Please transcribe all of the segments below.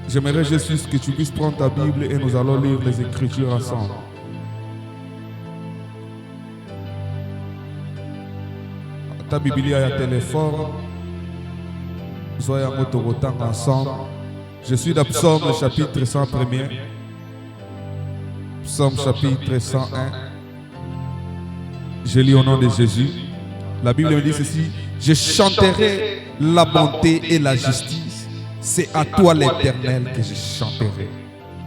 J'aimerais juste que tu puisses prendre ta Bible et nous allons lire les Écritures ensemble. Ta Bible est à téléphone. Soyez en autorotant ensemble. Je suis dans Psaume chapitre 101. Psaume chapitre 101. Je lis au nom de Jésus. La Bible me dit ceci: je chanterai la bonté et la justice. C'est à toi l'Éternel que je chanterai.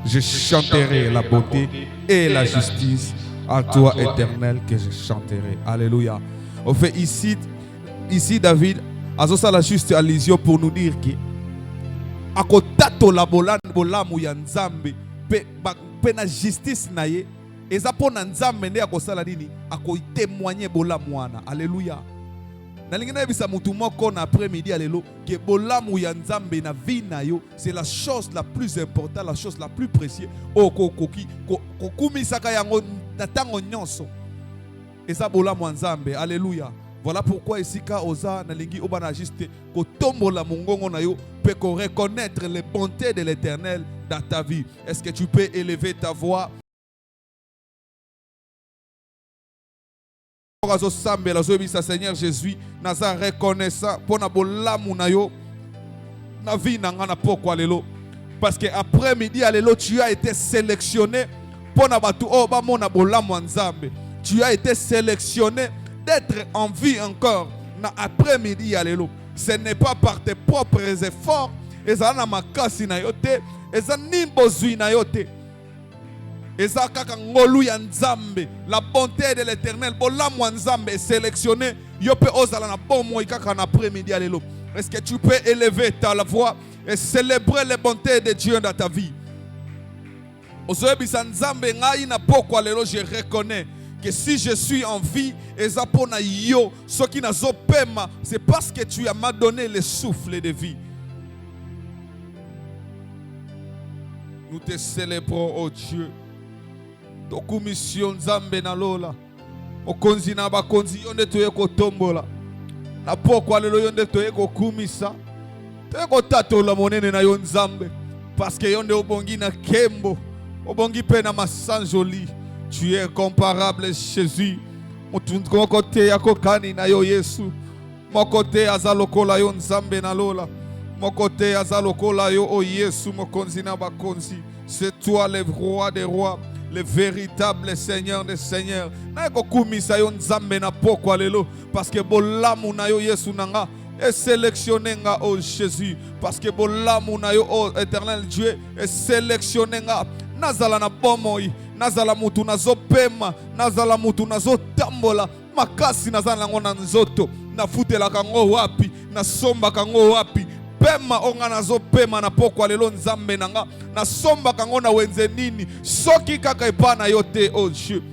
Je chanterai la bonté et la justice. À toi Éternel que je chanterai. Alléluia. Au fait, ici David a la juste allusion pour nous dire que akotato la bolamu ya nzambe pe na justice na ye eza pona nzambe nde akosala nini akotémoigner bolamu wana. Alléluia. Nalingi na bisa mutu moko na après-midi alelo que bolamu ya nzambe na vie na yo c'est la chose la plus importante, la chose la plus précieuse okokoki kokumisaka yango na tango nyonso eza bolamu ya nzambe. Alléluia. Voilà pourquoi ici ka oza nalingi obana juste ko tombola mongongo na yo peut reconnaître les bontés de l'Éternel dans ta vie. Est-ce que tu peux élever ta voix? Seigneur Jésus, naza reconnaissant pour na bolamu na yo na vie na ngana pokwa lelo parce que après midi alelo tu as été sélectionné pour na batu o ba mona bolamu nzambe. Tu as été sélectionné d'être en vie encore na après-midi alelo. Ce n'est pas par tes propres efforts, eza na makasi na yo te, eza nimbozui na yo te, eza kaka ngolu ya nzambe. La bonté de l'Éternel bolamu nzambe est sélectionné yo pe ozala na bon moi kaka na après-midi alelo. Est-ce que tu peux élever ta voix et célébrer les bontés de Dieu dans ta vie? Ozoebisa nzambe ngai na poko alelo, je reconnais que si je suis en vie, c'est parce que tu m'as donné le souffle de vie. Nous te célébrons, oh Dieu. Tokumission nzambe na lola. Okonzi na bakonzi yonde toye ko tombola. Na poko alelo yonde toye ko kumisa. Toye ko tatola monene na yo nzambe. Parce que yonde obongi na kembo. Obongi pe na masanjoli. Tu es incomparable, Jésus. Mon côté akokani na yo Yesu. Mon côté azalokola yo nzambe na lola. Mon côté azalokola yo o Yesu mokonzi na bakonzi. C'est toi le roi des rois, le véritable Seigneur des seigneurs. Na ko kumisa yo nzambe na poko lelo parce que bolamu na yo Yesu nanga est sélectionné nga oh Jésus, parce que bolamu na yo oh éternel Dieu est sélectionné nga nazala na bomoi. Nazala mutu nazopema, nazala mutu nazotambola, makasi nazala nango na nzoto, nafutela kango wapi, nasomba kango wapi, pema onga nazopema na poko lelo nzambe nanga, nasomba kango na wenze nini, soki kaka epana yote oh Dieu.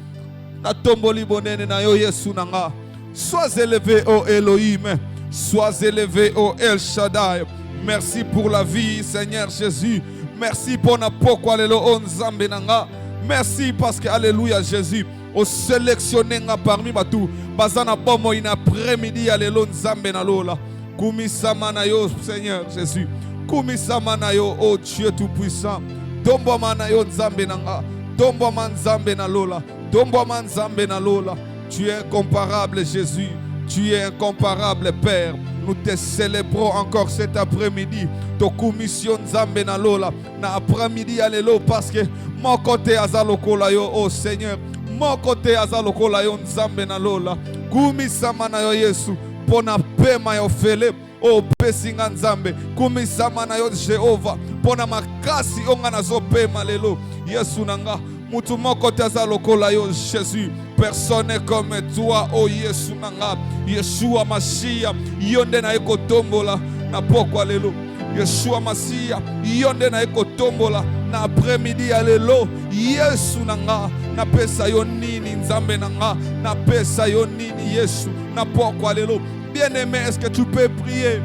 Natomboli bonene na yo Yesu nanga. Sois élevé oh Elohim, sois élevé oh El Shaddai. Merci pour la vie Seigneur Jésus. Merci pour na poko lelo oh nzambe nanga. Merci parce que, alléluia Jésus, au sélectionné parmi batou, bazana bomo in après-midi, alléluia nzambe na lola. Kumisama na yo Seigneur Jésus. Kumisama na yo, oh Dieu tout-puissant. Dombo na yo nzambe nanga. Dombo nzambe na lola. Dombo nzambe na lola. Tu es incomparable Jésus. Tu es incomparable Père. Nous te célébrons encore cet après-midi. To commission nzambe na lola. Na après-midi alléluia parce que mon côté azalokola yo oh Seigneur. Mon côté azalokola yo nzambe na lola. Kumisama na yo Yesu. Pona pema yo fele. Oh pesinga nzambe. Kumisama na yo Jehova. Pona makasi onga nazo pema lelo. Yesu nanga. Mutu mon côté azalokola yo Jésus. Personne n'est comme toi, oh Yesu nanga. Yeshua Mashiach, yonde na eko tombola na poko alelo. Yeshua Mashiach, yonde na eko tombola na après-midi alelo. Yesu nanga, na pesa yo nini nzambe nanga, na pesa yo nini Yesu na poko alelo. Bien-aimé, est-ce que tu peux prier?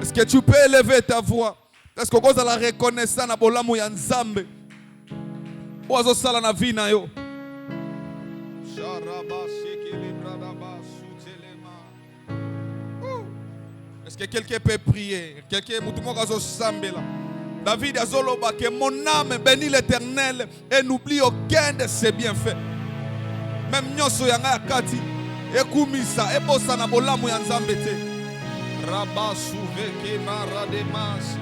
Est-ce que tu peux élever ta voix? Est-ce que vous allez reconnaître na bolamu ya nzambe? Oazo sala na vie na yo. Est-ce que quelqu'un peut prier? Quelqu'un David azoloba que mon âme bénit l'Éternel et n'oublie aucun de ses bienfaits. Même nyoso yanga yakati ekumisa ebosa na bolamu ya Nzambe te. Raba suveke marademasi.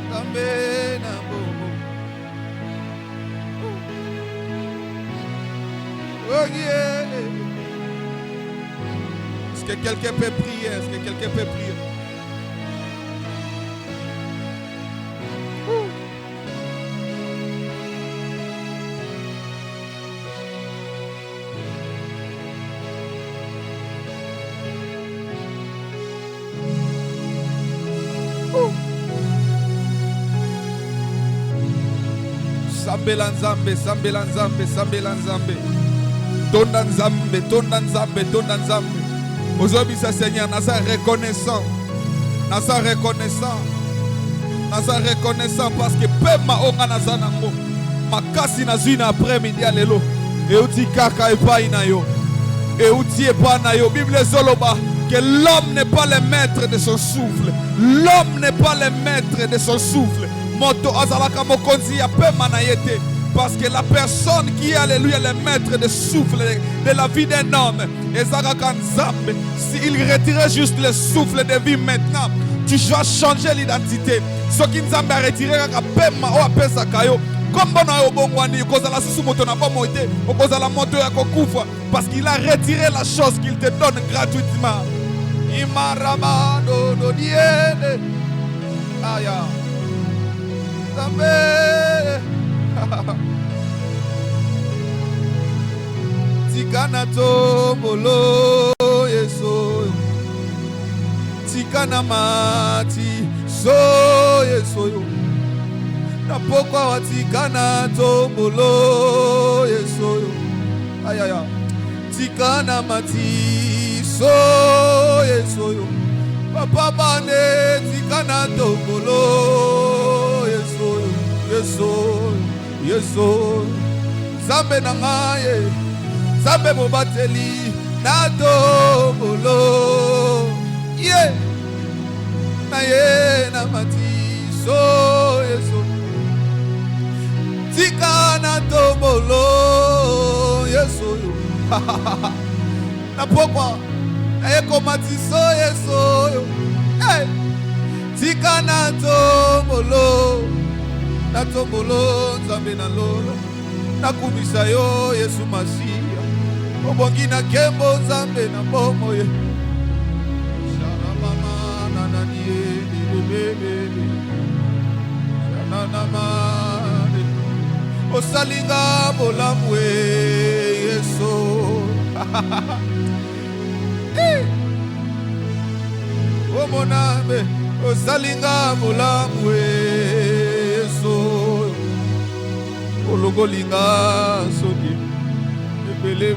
Nzambe na bobo. Oh yeah. Est-ce que quelqu'un peut prier? Est-ce que quelqu'un peut prier? Sambela Nzambe, Sambela Nzambe, Sambela Nzambe. Tonda Nzambe, Tonda Nzambe, Tonda Nzambe. Aujourd'hui, Seigneur, nous sommes reconnaissants. Nous sommes reconnaissants. Nous sommes reconnaissants parce que Pema Onga Nazanango. Makasi Nazuna après-midi à l'élo. Et outi kaka et pas inayo. Et outi et pas nayo. Bible Zoloba. Que l'homme n'est pas le maître de son souffle. L'homme n'est pas le maître de son souffle. Moto azalaka mokonzi ya Pema nayete. Parce que la personne qui est, alléluia, le maître de souffle de la vie d'un homme, s'il retirait juste le souffle de vie maintenant, tu dois changer l'identité. Ce qui nous a retiré, parce qu'il a retiré la chose qu'il te donne gratuitement. Tikana tombolo yeso, tikana mati so yeso yo. Na pokwa watikana tombolo yeso yo. Ayaya, tikana mati so yeso yo. Papa bane tikana tombolo yeso yo, yeso yeso. Zambe nangaye. Zambe mobateli na tombolo ye na ye na matiso yeso tika na tombolo yeso yo na pokwa na ye komatiso yeso yo tika na tombolo Nzambe na lolo na kumisa yo Yesu Masiya. Obongi na kembo Nzambe na bomo ye. Shana mama na nanie bebe. Shana mama. Osalinga bolamwe Yesu. O monambe osalinga bolamwe Yesu. Ologolinga sodi.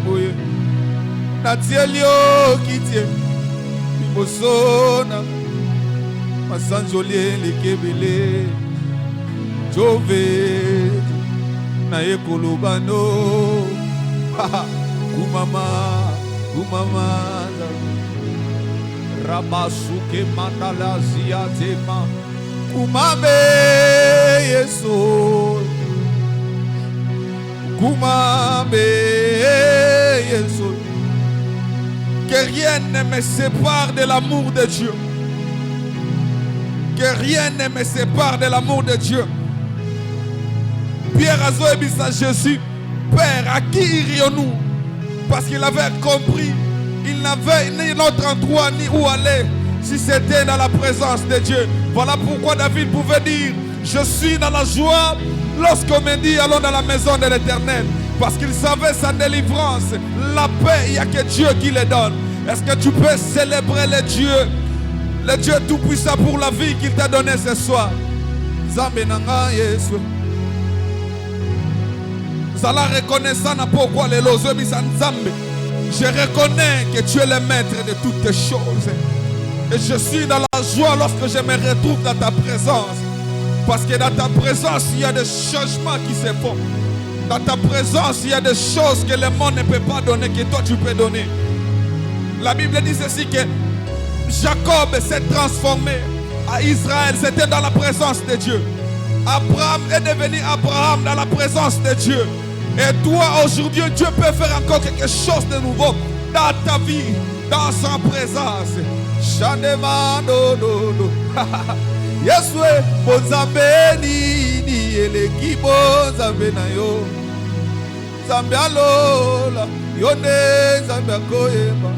Boye Natielio kitie Mimosona Masanjolie lekebele Jove Na ekolobano Kumama Rabasuke mandalazia tema Kumame Yeso que rien ne me sépare de l'amour de Dieu. Que rien ne me sépare de l'amour de Dieu. Pierre a dit à Jésus, Père, à qui irions-nous? Parce qu'il avait compris, il n'avait ni notre endroit ni où aller si c'était dans la présence de Dieu. Voilà pourquoi David pouvait dire, je suis dans la joie lorsqu'on me dit allons dans la maison de l'Éternel. Parce qu'il savait sa délivrance, la paix, il n'y a que Dieu qui les donne. Est-ce que tu peux célébrer le Dieu tout-puissant pour la vie qu'il t'a donnée ce soir? Nzambe nanga Yesu. Zala reconnaissant na pourquoi les lozo bisa Nzambe. Je reconnais que tu es le maître de toutes les choses. Et je suis dans la joie lorsque je me retrouve dans ta présence. Parce que dans ta présence, il y a des changements qui se font. Dans ta présence, il y a des choses que le monde ne peut pas donner, que toi tu peux donner. La Bible dit ceci, que Jacob s'est transformé à Israël. C'était dans la présence de Dieu. Abraham est devenu Abraham dans la présence de Dieu. Et toi, aujourd'hui, Dieu peut faire encore quelque chose de nouveau dans ta vie, dans sa présence. Chanema no no no. Yeswe bonzambe ni eleki bonzambe na yo. Zambe alola yone zambe akoyeba.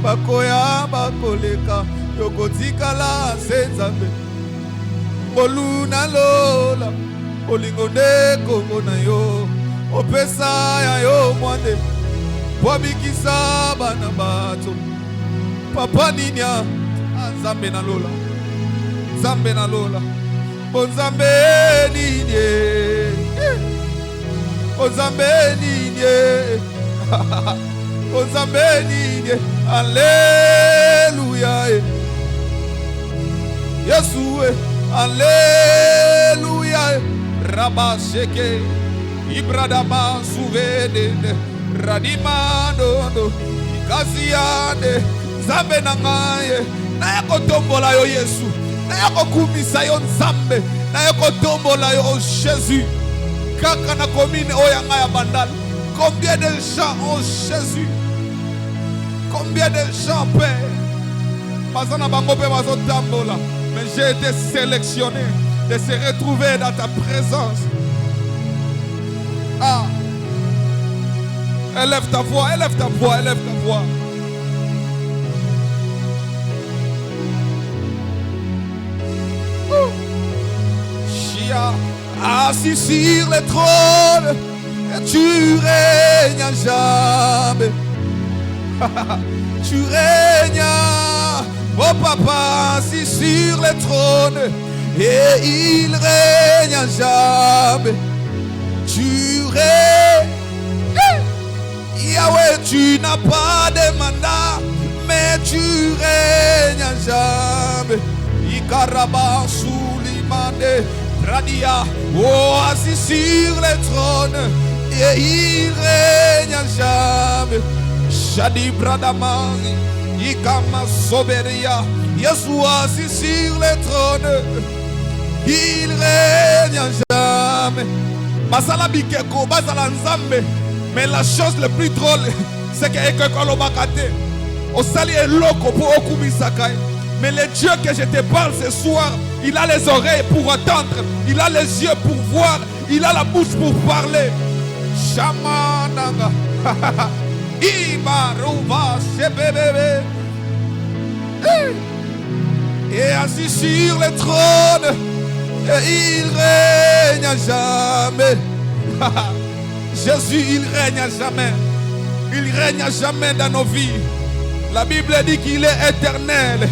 Bakoya bakoleka yokotikala se zambe. Oluna lola olingonde kongo na yo. Opesa ya yo mwande Wabikisa bana bato Papa ninya Zambe na lola Zambe na lola Bonzambe ninye Bonzambe ninye Bonzambe ninye Alleluia Yesu Alleluia Rabba sheke Ibradama suvede Radima dondo Ikasiade Zambe nangaye Na yako tombola yo Yesu Na yako kumisa yo Nzambe Na yako tombola yo Jésus Kaka na komine oyanga ya bandal. Combien de gens ont Jésus? Combien de gens Père? Mazana bango pe mazo tambola. Mais j'ai été sélectionné de se retrouver dans ta présence. Ah, élève ta voix, élève ta voix, élève ta voix. Chia, assis sur le trône, et tu règnes à jamais. Tu règnes, oh papa, assis sur le trône, et il règne à jamais. Tu règnes, Yahweh, tu n'as pas de mandat, mais tu règnes à jamais. Ikaraba Soulimane, Radia, oh, assis sur le trône, et il règne à jamais. Shadi Bradamani, Ikama Soberia, Yeshua assis sur le trône, il règne à jamais. Basala bikeko, basala nzambe. Mais la chose le plus drôle, c'est que ekeko bakate. Osali eloko pour okumisakai. Mais le Dieu que je te parle ce soir, il a les oreilles pour entendre, il a les yeux pour voir, il a la bouche pour parler. Shamananga. Ibaruva sebebebe. Et assis sur le trône, et il règne à jamais. Jésus, il règne à jamais. Il règne à jamais dans nos vies. La Bible dit qu'il est éternel.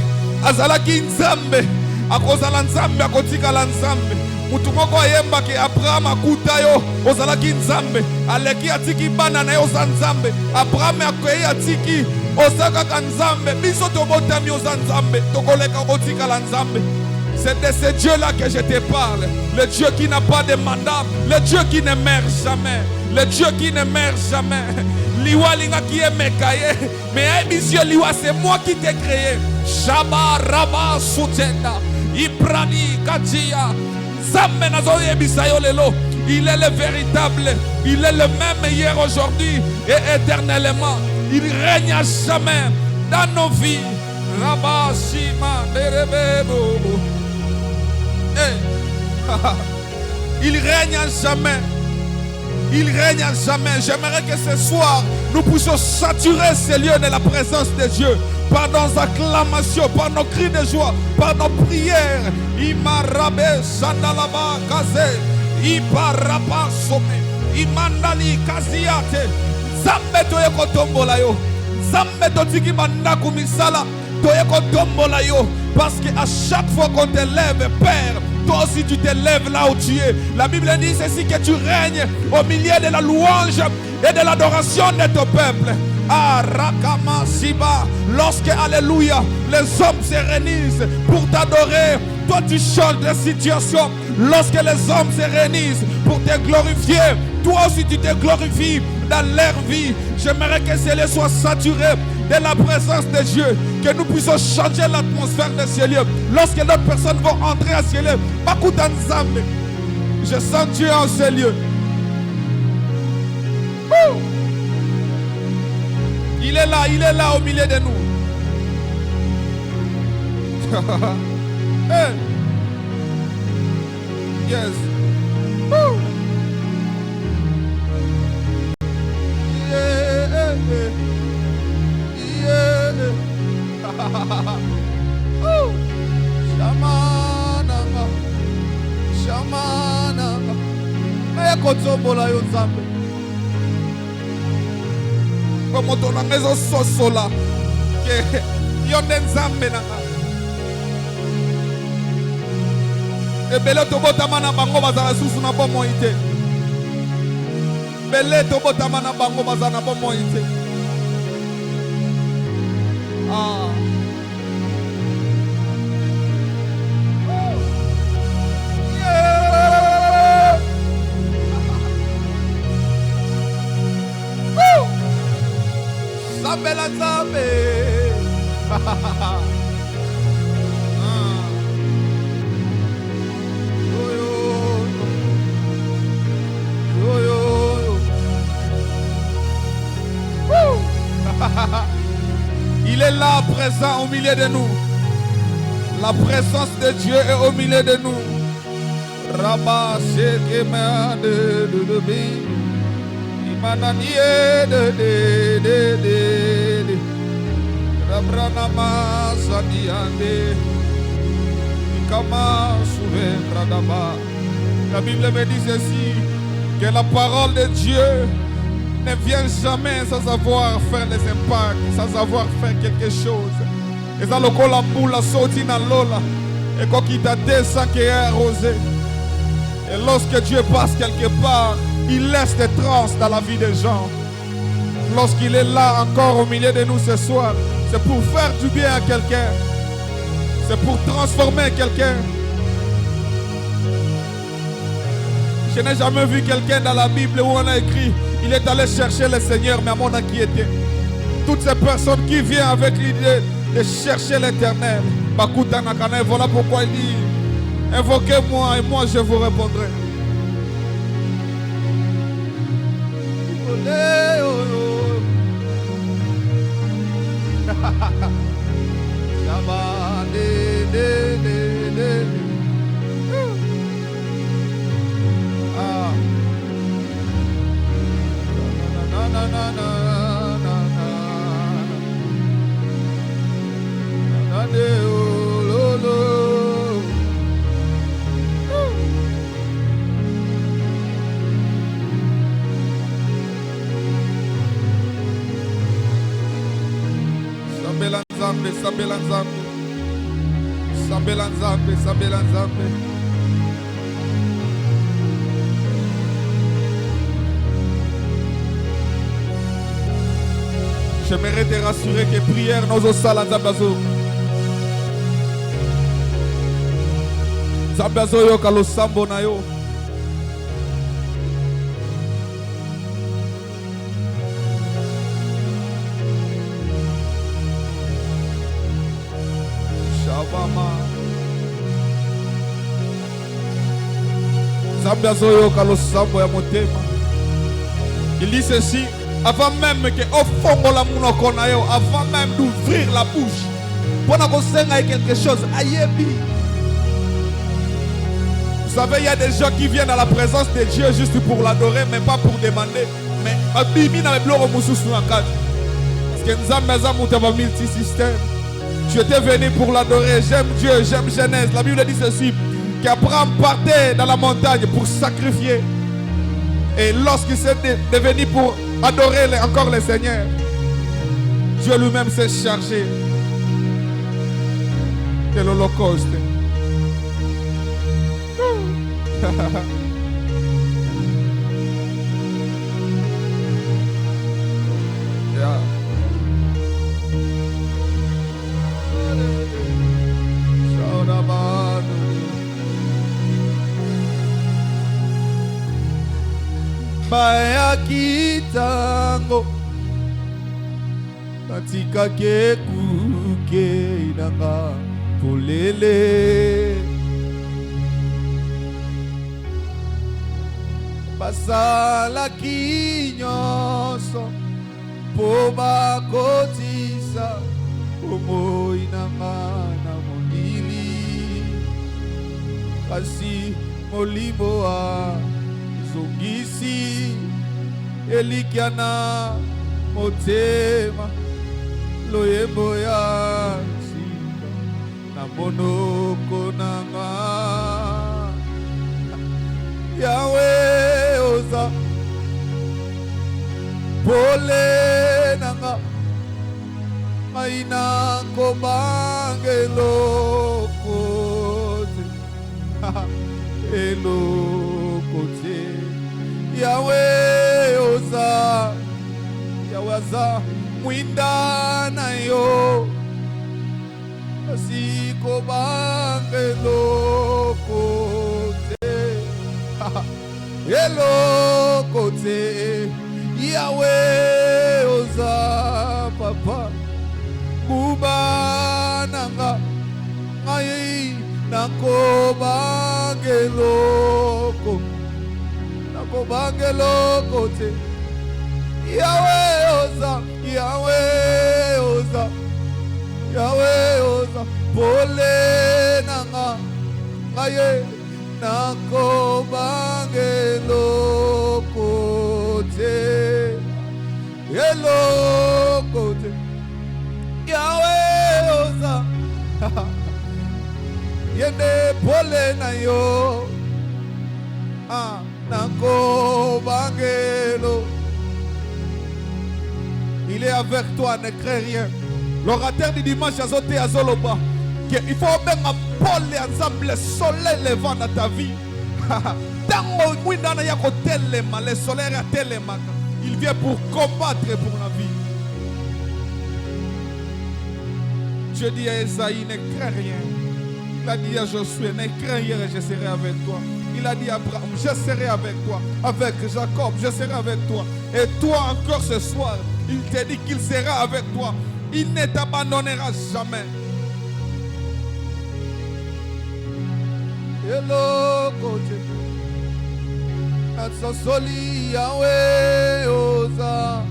Azalaki nzambe, akozala nzambe, akotikala nzambe. Mutu moko ayemba ke Abraham akuta yo, ozalaki nzambe. Aleki atiki bana na yo za nzambe. Abraham akoyi atiki osakaka nzambe. Biso tobotami oza nzambe, tokoleka kotikala nzambe. C'est de ce Dieu-là que je te parle. Le Dieu qui n'a pas de mandat. Le Dieu qui ne meurt jamais. Le Dieu qui ne meurt jamais. Liwa linga qui est mekaye. Mais monsieur Liwa, c'est moi qui t'ai créé. Shaba Raba Soutenda. Ibrani Katia. Zamme Nazoye Bisayo Lelo. Il est le véritable. Il est le même hier, aujourd'hui et éternellement. Il règne à jamais dans nos vies. Raba Shima Nerebebo. Il règne à jamais. Il règne à jamais. J'aimerais que ce soir, nous puissions saturer ces lieux de la présence de Dieu par nos acclamations, par nos cris de joie, par nos prières. Imarabe Sandalaba Kaze, Ibaraba Some, Imandali Kaziate, Zambe Toyeko Tombolayo, Zambe Totiki Mandaku Misala, Toyeko Tombolayo. Parce qu'à chaque fois qu'on te lève, Père, toi aussi tu te lèves là où tu es. La Bible dit ceci, que tu règnes au milieu de la louange et de l'adoration de ton peuple. Ah, Rakama Siba, lorsque, alléluia, les hommes se réunissent pour t'adorer, toi tu changes de situation. Lorsque les hommes se réunissent pour te glorifier, toi aussi tu te glorifies dans leur vie. J'aimerais que ces lieux soient saturés de la présence de Dieu, que nous puissions changer l'atmosphère de ces lieux. Lorsque d'autres personnes vont entrer à ces lieux, je sens Dieu en ces lieux. Il est là au milieu de nous. Hey. Yes. Woo. Yeah. Yeah. Oh. Shamananga. Shamananga. Maya kotombola yo nzambe. Comme ton maison sosola. Que yonde nzambe nanga. Ebele tobotama na bango bazala susu na bomoi te. Bele tobotama na bango bazala na bomoi te. Ah. Yeah. Zambe la zambe. Il est là présent au milieu de nous. La présence de Dieu est au milieu de nous. Rabba Shekema de Imananie de Rabranama Sadiande Ikama Souvendradaba. La Bible me dit ceci, que la parole de Dieu ne vient jamais sans avoir fait les impacts, sans avoir fait quelque chose. Et ça le col la boule sorti dans l'eau et quand il t'a descend qui est arrosé. Et lorsque Dieu passe quelque part, il laisse des traces dans la vie des gens. Lorsqu'il est là encore au milieu de nous ce soir, c'est pour faire du bien à quelqu'un. C'est pour transformer quelqu'un. Je n'ai jamais vu quelqu'un dans la Bible où on a écrit il est allé chercher le Seigneur, mais à mon inquiété. Toutes ces personnes qui viennent avec l'idée de chercher l'Éternel, voilà pourquoi il dit invoquez-moi et moi je vous répondrai. J'aimerais te rassurer que prière nous au salon Zambazo. Zambazo yo kalo sambo na yo. Shabama. Zambazo yo kalo sambo ya motema. Il dit ceci. Avant même que avant même d'ouvrir la bouche, pour quelque chose, vous savez, il y a des gens qui viennent à la présence de Dieu juste pour l'adorer, mais pas pour demander. Mais parce que nous avons multi-système. Tu étais venu pour l'adorer. J'aime Dieu, j'aime Genèse. La Bible dit ceci, qu'Abraham partait dans la montagne pour sacrifier. Et lorsqu'il s'est devenu pour adorer encore le Seigneur, Dieu lui-même s'est chargé de l'Holocauste. Yeah. Shout about kitango Natika ke kuke inanga polele Basala kinyoso Po bakotisa Omo inanga na monili Kasi molimoa Zongisi Elikiana Motema Loyembo ya Sika Na monoko nanga Yahweh oza Pole nanga Maina kobange lokote Elokote Yahweh oza Yahweh oza Mwinda na yo Asiko bange lokote Elokote Yahweh oza papa Kubananga Ngai Nako bangeloko Nako bangelokote Yahweh oza Yahweh oza Yahweh oza Pole nanga Ngai Nako bangelokote Elokote Yahweh oza Yende pole na yo Nako bangelo Il est avec toi, ne crains rien. L'orateur du dimanche azote azoloba il faut même appeler ensemble le soleil levant dans ta vie. Tango mwindana yako telema, le soleil a telema. Il vient pour combattre pour la vie. Dieu dit à Esaïe, ne crains rien. Il a dit à Josué, ne crains rien, je serai avec toi. Il a dit à Abraham, je serai avec toi. Avec Jacob, je serai avec toi. Et toi encore ce soir, il te dit qu'il sera avec toi. Il ne t'abandonnera jamais. Hello, côté. Natsasoli Yahweh oza.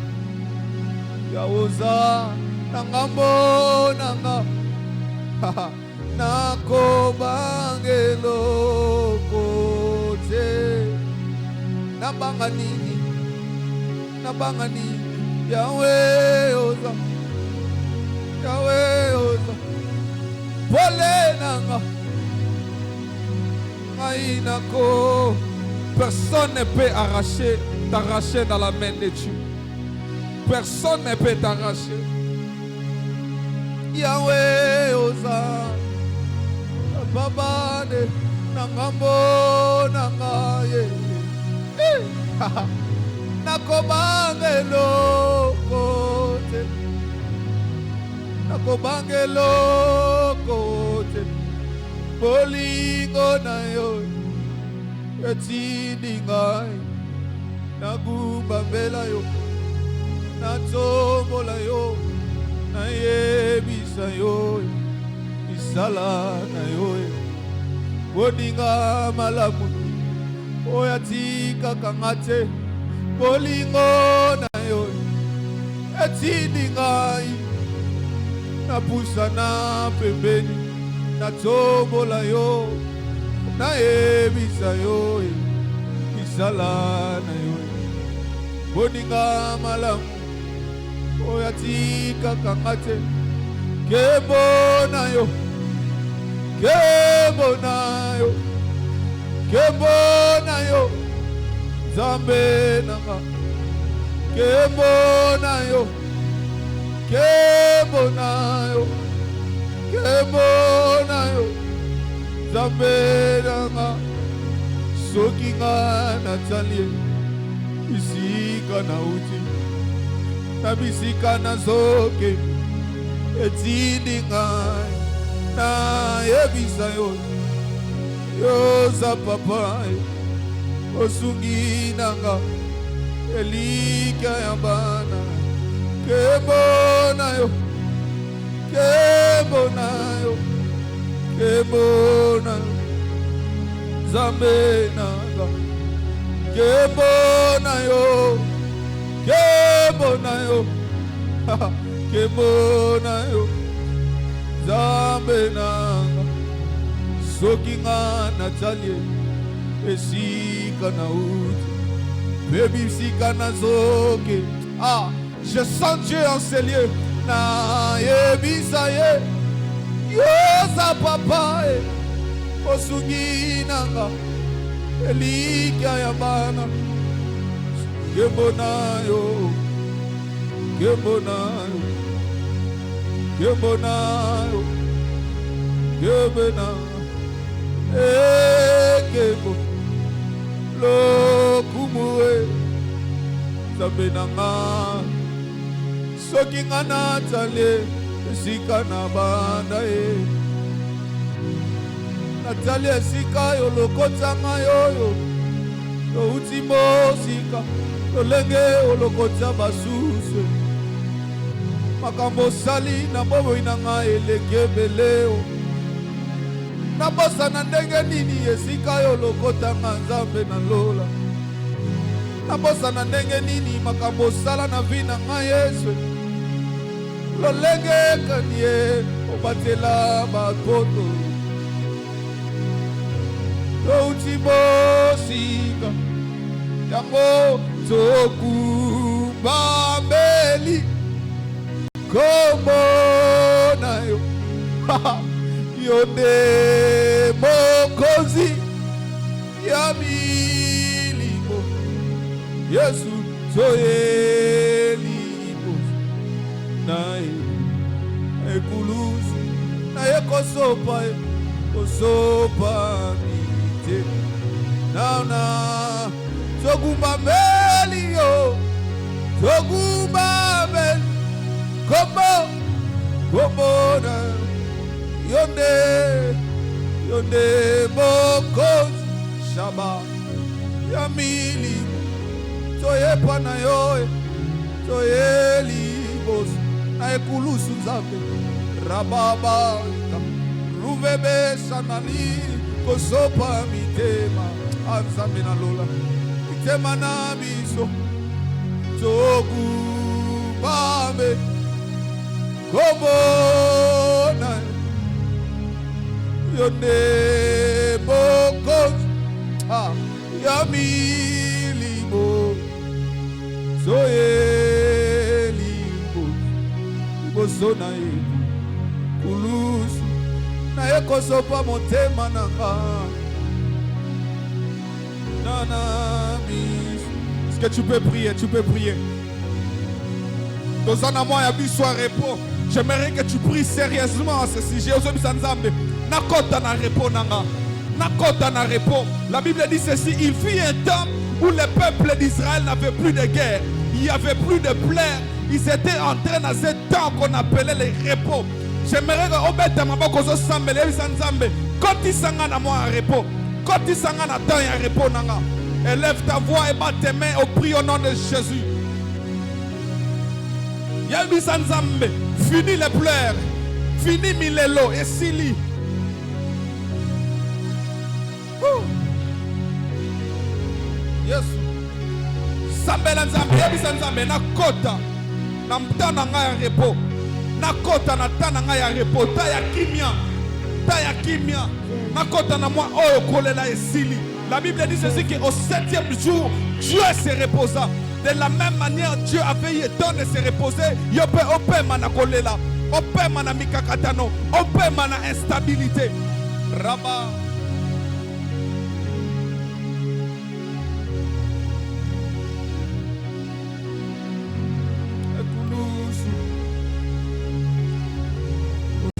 Yaoza. Nangambo nanga. Nakobangelo kote Nabangani Yahweh oza Yahweh oza Pole nanga Aïnako. Personne ne peut t'arracher dans la main de Dieu. Personne ne peut t'arracher. Yahweh oza Baba de Nangambo Nangaye Nakobangelo kote Nakobangelo kote Bolingo na yo Etini ngai Nagubambela yo Natombola yo Nayebisa yo Isala na yo Bodinga malamu Oyatika kangate Bolingo na yo Etini ngai Napusa na pembeni Natombola yo Nayebisa yo Isala na yo Bodinga malamu Oyatika kangate Kebo na yo Kebo na yo Kebo na yo Zambe nanga Kebo na yo Kebo na yo Kebo na yo Zambe nanga Soki nga natalie Bisika na uti Na bisika na zoke Etini ngai Na yebisa yo Yoza papa Osungi nanga Elika ya bana kebona yo kebona yo kebona Zambe nanga kebona yo kebona yo kebona yo Zambe nanga soki nga Natalie esika na uti baby sika na zoke. Ah, je sens Dieu en ces lieux. Na yebisa ye yoza papa e osungi nanga elika ya bana kebona yo kebona yo kebona yo kebona kebo lo kumue Zambe nanga soki nga Natalie esika na banda e Natalie esika yo lokotanga yoyo touti mosika lolenge olokota basusu makambo sali na bobo inanga eleke beleo na bosa na ndenge nini esika yo lokotanga Nzambe na lola na bosa na ndenge nini makambo sala na vina nga Yesu lolenge kanie obatela bakoto touti bosika yango tokumba mbeli kombo na yo yonde mokozi ya milimo Yesu toyeli nae ekulusu nae kosopa mite naona togumba meli yo togumba meli komo na yonde mokozi shaba ya mili toyepa na yo toyeli bosi na ekulusu Nzambe rababa ruvebe sanali kosopa mitema Nzambe na lola mitema na biso togumbabe komona yonde mokozi ya milimo soyeli liboso na ye kulusu na ye kosopa motema nanga nana biso. Est-ce que tu peux prier? Tu peux prier. Tozana moi ya biso a repos. J'aimerais que tu pries sérieusement à ce sujet. Nakota na repos nanga. Nakota na repos. La Bible dit ceci: il fut un temps où le peuple d'Israël n'avait plus de guerre, il n'y avait plus de pleurs. Ils étaient entrés dans ce temps qu'on appelait les repos. J'aimerais que obeta maboko zo sambele bisanzambe. Koti sanga na moi un repos. Koti sanga na temps ya repos nanga. Élève ta voix et bat tes mains au prix au nom de Jésus. Yabi sanzambe. Fini les pleurs. Fini milelo et sili. Yes. Sambela nzambe yabi sanzambe na kota. Na mtana nga ya repos. Na kota na tana nga ya repos. Ta ya kimia. Ta ya kimia. Na kota na moi oyo kolela esili. La Bible dit ceci qu'au 7e jour, Dieu se reposa. De la même manière, Dieu avait eu le temps de se reposer. Yope ope mana kolela. Ope mana mikakatano. Ope mana instabilité. Raba.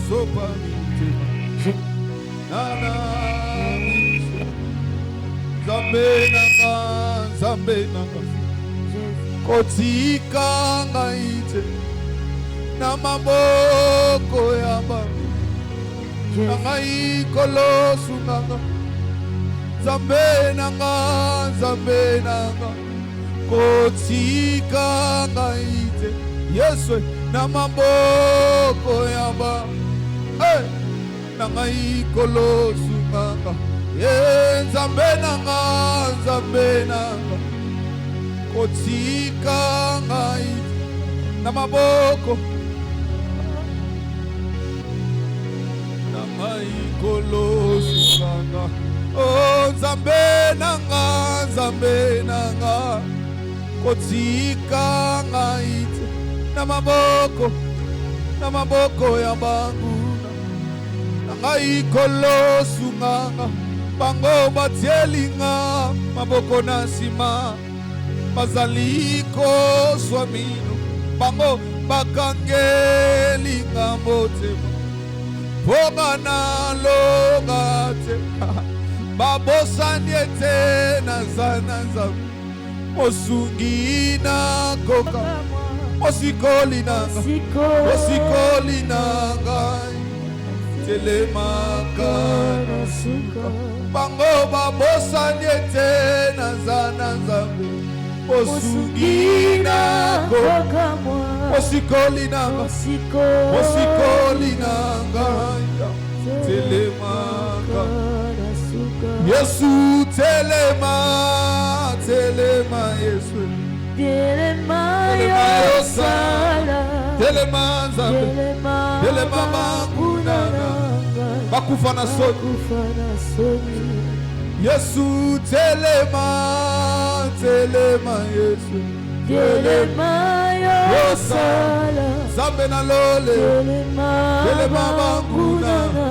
Sopa nana Zambe nanga kotika ngaite na maboko yaba ngai kolosu nanga Zambe nanga kotika ngaite Yesu na maboko yaba na ngai kolosu nganga nzambe nanga kotika ngaite na maboko na ngai kolosu nganga nzambe nanga kotika ngaite na maboko ya banguna na ngai kolosu nganga bango batielinga maboko na nsima bazali kozwa mino bango bakangelinga motema mponga nalonga te babosani ete naza na nzambe mosungi na koka mosikoli nanga telemaka na suka bango babosani ete naza na nzambe mosungi na koka mosikoli nanga telemaka Yesu telema Yesu telema yosala telema nzambe telema bangunana bakufa na soni Yesu telema Yesu telema yosala nzambe na lole telema bangunana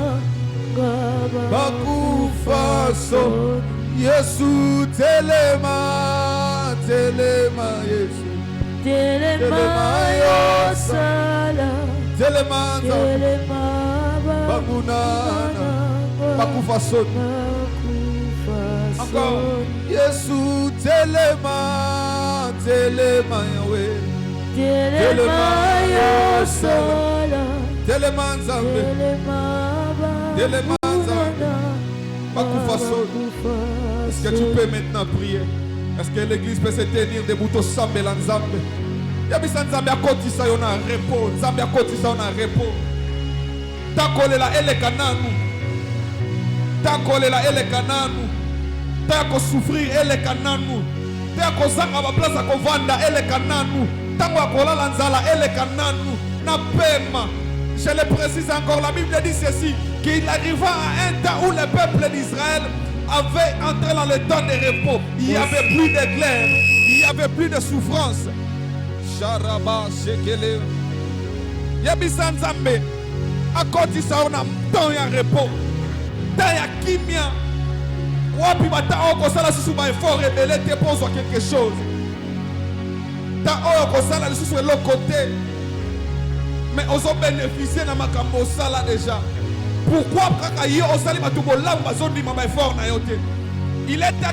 bakufa soni Yesu telema Yesu telema yosala telema bagunana bakufa soni encore Yesu telema yawe telema yosala telema nzambe telema nzambe bakufa soni. Est-ce que tu peux maintenant prier? Est-ce que l'église peut se tenir debout au sambe la nzambe? Yabisa nzambe akotisa yo na repos. Nzambe akotisa yo na repos. Takolela eleka nanu. Takolela eleka nanu. Tako souffrir eleka nanu. Tako zanga ba place akovanda eleka nanu. Tango akolala nzala eleka nanu. Na pema. Je le précise encore, la Bible dit ceci, qu'il arriva à un temps où le peuple d'Israël avait entré dans le temps de repos. Il n'y avait plus d'éclairs, il n'y avait plus de souffrance. Sharaba shekele. Yabisa nzambe. Akoti sa on a temps ya repos. Temps ya kimia. Wapi bata oko sala susu ba effort rebelle te pose quelque chose. Temps oko sala susu l'autre côté. Mais on a bénéficié de ma sala déjà. Pourquoi il est que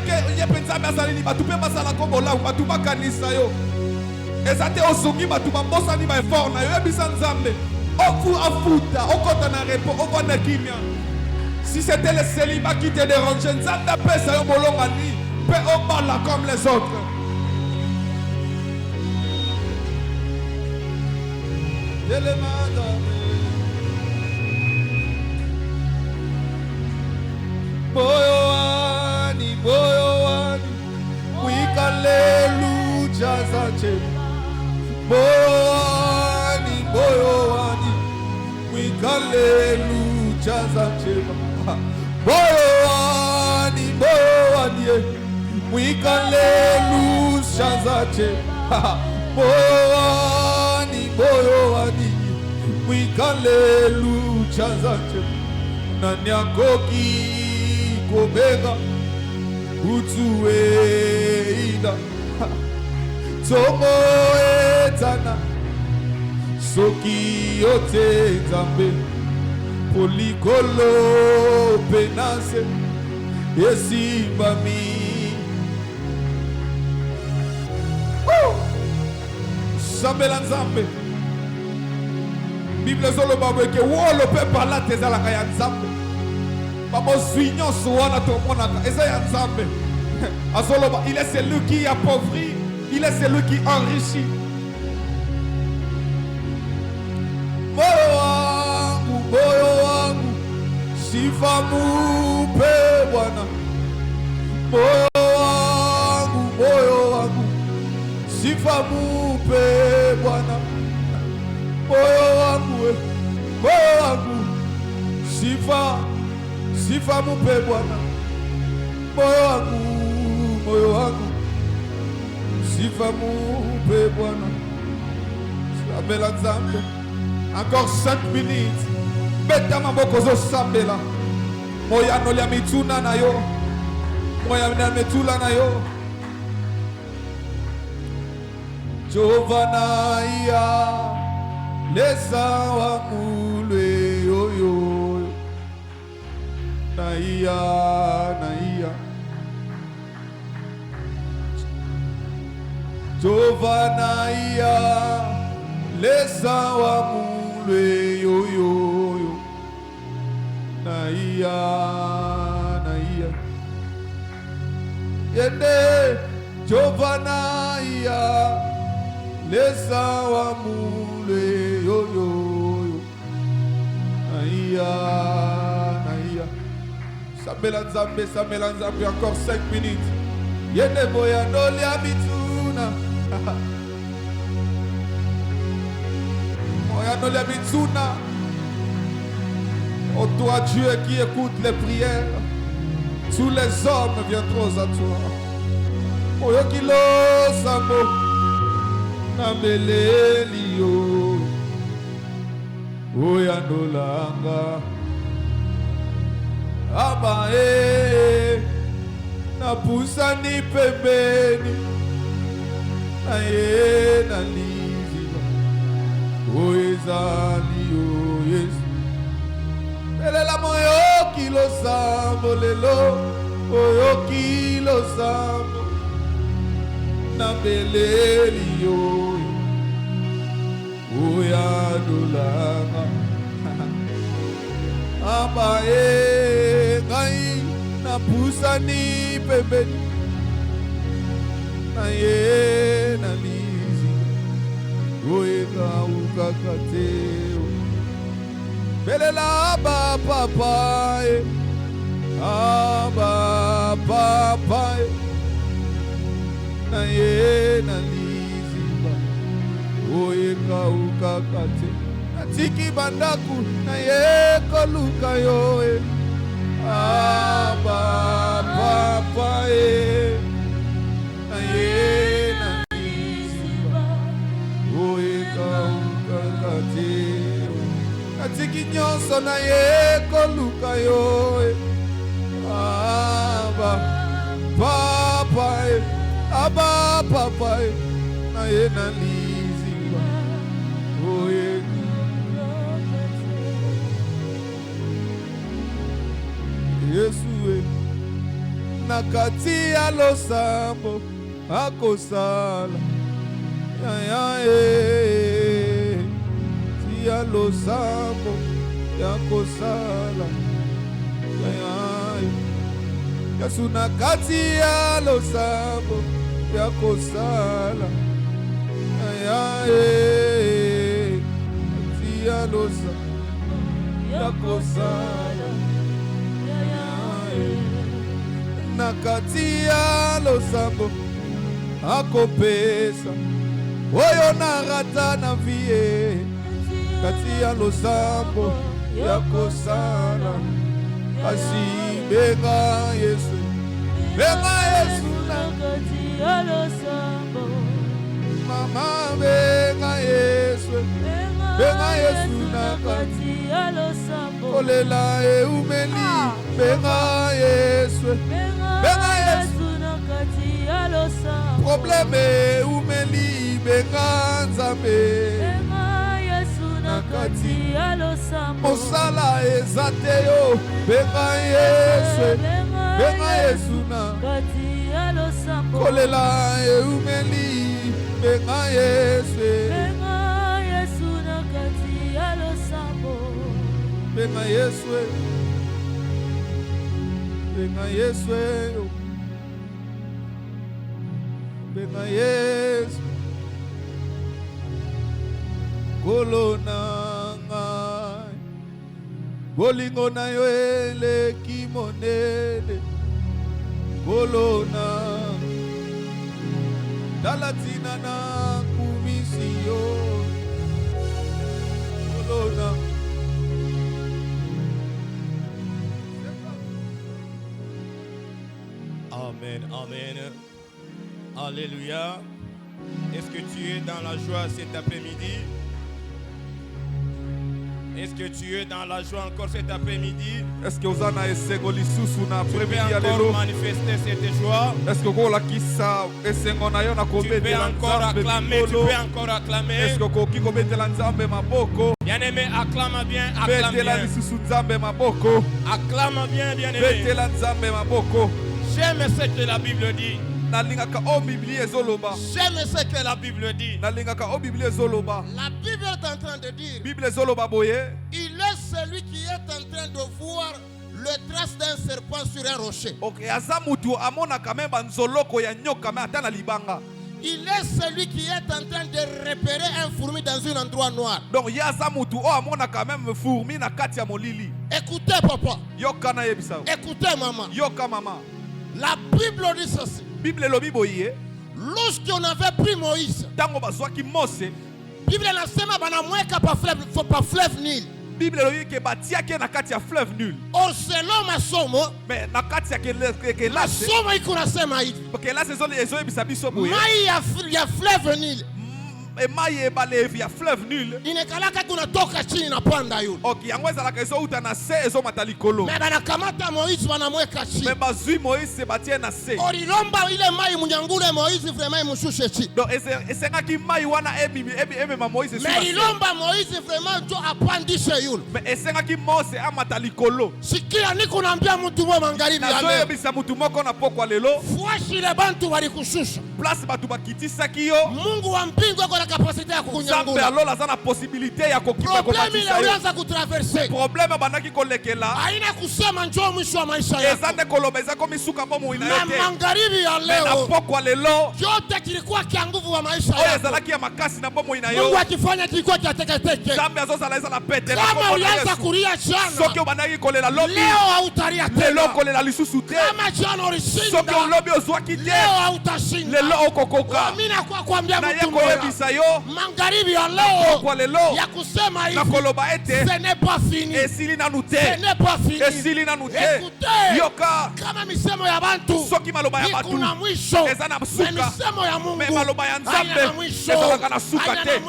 si c'était le célibat qui te dérangeait, comme les autres. Boyoani, wikaleluja zache. Boyoani, wikaleluja zache. Boyoani, wikaleluja zache. Boyoani, wikaleluja zache. Nanyakoki kobega utueida tomo etana soki yote nzambe polikolo penase esimbami sambela nzambe Bible zolo babwe ke wolo pe pala tezala kaya nzambe babo zuinyo soana to monaka eza ya nzambe azolo il est celui qui appauvrit Il est celui qui enrichit. Moyo wangu, sifa mupe Bwana. Moyo wangu, sifa mupe Bwana. Moyo wangu, sifa mupe Bwana. Moyo wangu, sifa mupe Bwana. Sambela Nzambe. Encore 5 minutes. Beta maboko zo sambela. Moya no lia mituna na yo. Moya na metula na yo. Jovana iya lesa wa mulwe yo yo. Na iya. Jovana iya lesa wa mulwe yo yo yo. Na iya. Yende Jovana iya lesa wa mulwe yo yo yo. Na iya. Sambela Nzambe encore 5 minutes. Yende boya no lia mituna. Oh toi Dieu qui écoute les prières, tous les hommes viendront à toi. Oyo kilo sambo nambeleli yo. Oya ndolanga aba na pusani pembeni na ye na liziba. Oezali o Yesu. Belela moyo kilo sambo lelo. Oyo kilo sambo nambeleli yo. Oya ndolanga aba ngai na pusani pembeni na ye na lizi. Oeka ukakateo belela aba papa na ye na lizi. Oeka ukakateo atiki bandaku na ye koluka yo. Aba papa na ye na liziba. Oeka ukakateo atiki nyonso na ye koluka yo. Aba papa na ye na liziba. Oeka Yesu nakati ya losambo akosala ti ya losambo yakosala Yesu nakati ya losambo yakosala ti ya losambo yakosala nakati ya losambo akopesa oyo narata na vie. Kati ya losambo yakosala kasi benga Yesu nakati ya losambo. Mama benga Yesu nakati ya losambo. Kolela eumeli benga Yesu nakati ya losambo. Probleme eumeli benga Nzambe nakati ya losambo. Mosala ezateo benga Yesu nakati ya losambo. Kolela eumeli benga Yesu nakati ya losambo. Benga Yesu Benga Yesu Kolona ngai Bolingo na yo eleki monene Kolona Dalatina na kumisio Kolona. Amen, amen. Alléluia. Est-ce que tu es dans la joie cet après-midi? Est-ce que tu es dans la joie encore cet après-midi? Est-ce que vous en avez Tu peux encore manifester cette joie? Est-ce que vous Tu peux encore acclamer? Tu peux encore acclamer? Est-ce que vous Bien-aimé, acclame bien, acclame bien. Acclame bien, bien-aimé. J'aime ce que la Bible dit. J'aime ce que la Bible dit. La Bible est en train de dire, il est celui qui est en train de voir le trace d'un serpent sur un rocher. Il est celui qui est en train de repérer un fourmi dans un endroit noir. Donc écoutez papa. Écoutez maman. La Bible dit ceci. Lorsqu'on avait pris Moïse, Bible nasema banamweka pa fleuve Nil. Bible loyike batiaki na kati ya fleuve Nil. Selon masomo, mais na kati ya kelase masomo iko nasema hivi. Kelase ezoyebisa biso boye. Mai ya fleuve Nil. Mai ebale ya fleuve Nil. Inekalaka kunatoka chini na panda yule. Okay, yango ezalaka ezouta na se ezomata likolo. Mais banakamata Moïse banamweka chini. Mais bazui Moïse batie na se. Orilomba ile mai munyangule Moïse vraiment imushushe chini. Donc esengaki mai wana emema Moïse. Mais ilomba Moïse vraiment njo apandishe yule. Mais esengaki Mose amata likolo. Sikia niko naambia mtu mwa magharibi ya leo. Nazoyebisa mtu moko na pokwa lelo. Fuashi le bantu walikushusha. Place batu bakitisaki yo. Mungu wa mbingu ako na kapasite ya kukunyangula. Sambe alola za na possibilité ya kokita problème ile ulianza kutraverser. Problème bandaki kolekela. Haina kusema njoo mwisho wa maisha yako. Ezande kolobeza ko misuka bomo ina yote. Na magharibi ya leo. Na pokwa lelo. Yote kilikuwa kia nguvu wa maisha yako. Ezalaki ya makasi na bomo ina yo. Mungu akifanya kilikuwa kia teketeke. Sambe azoza la na pete. Kama ulianza kulia jana. Soki bandaki kolela lobi. Leo hautalia tena. Lelo kolela lisusu te. Kama jana ulishinda. Soki lobi ozwaki te. Leo hautashinda. Lelo okokoka. Mimi nakuwa kuambia mtu mmoja. Magharibi ya leo. Kwa lelo. Ya kusema hivi. Na koloba ete. Ce n'est pas fini. Esili na nute. Ce n'est pas fini. Esili na nute. Écoutez. Yoka. Kama misemo ya bantu. Soki maloba ya batu. Kuna mwisho. Ezana msuka. Misemo ya Mungu. Me maloba ya Nzambe. Ezalaka na suka te.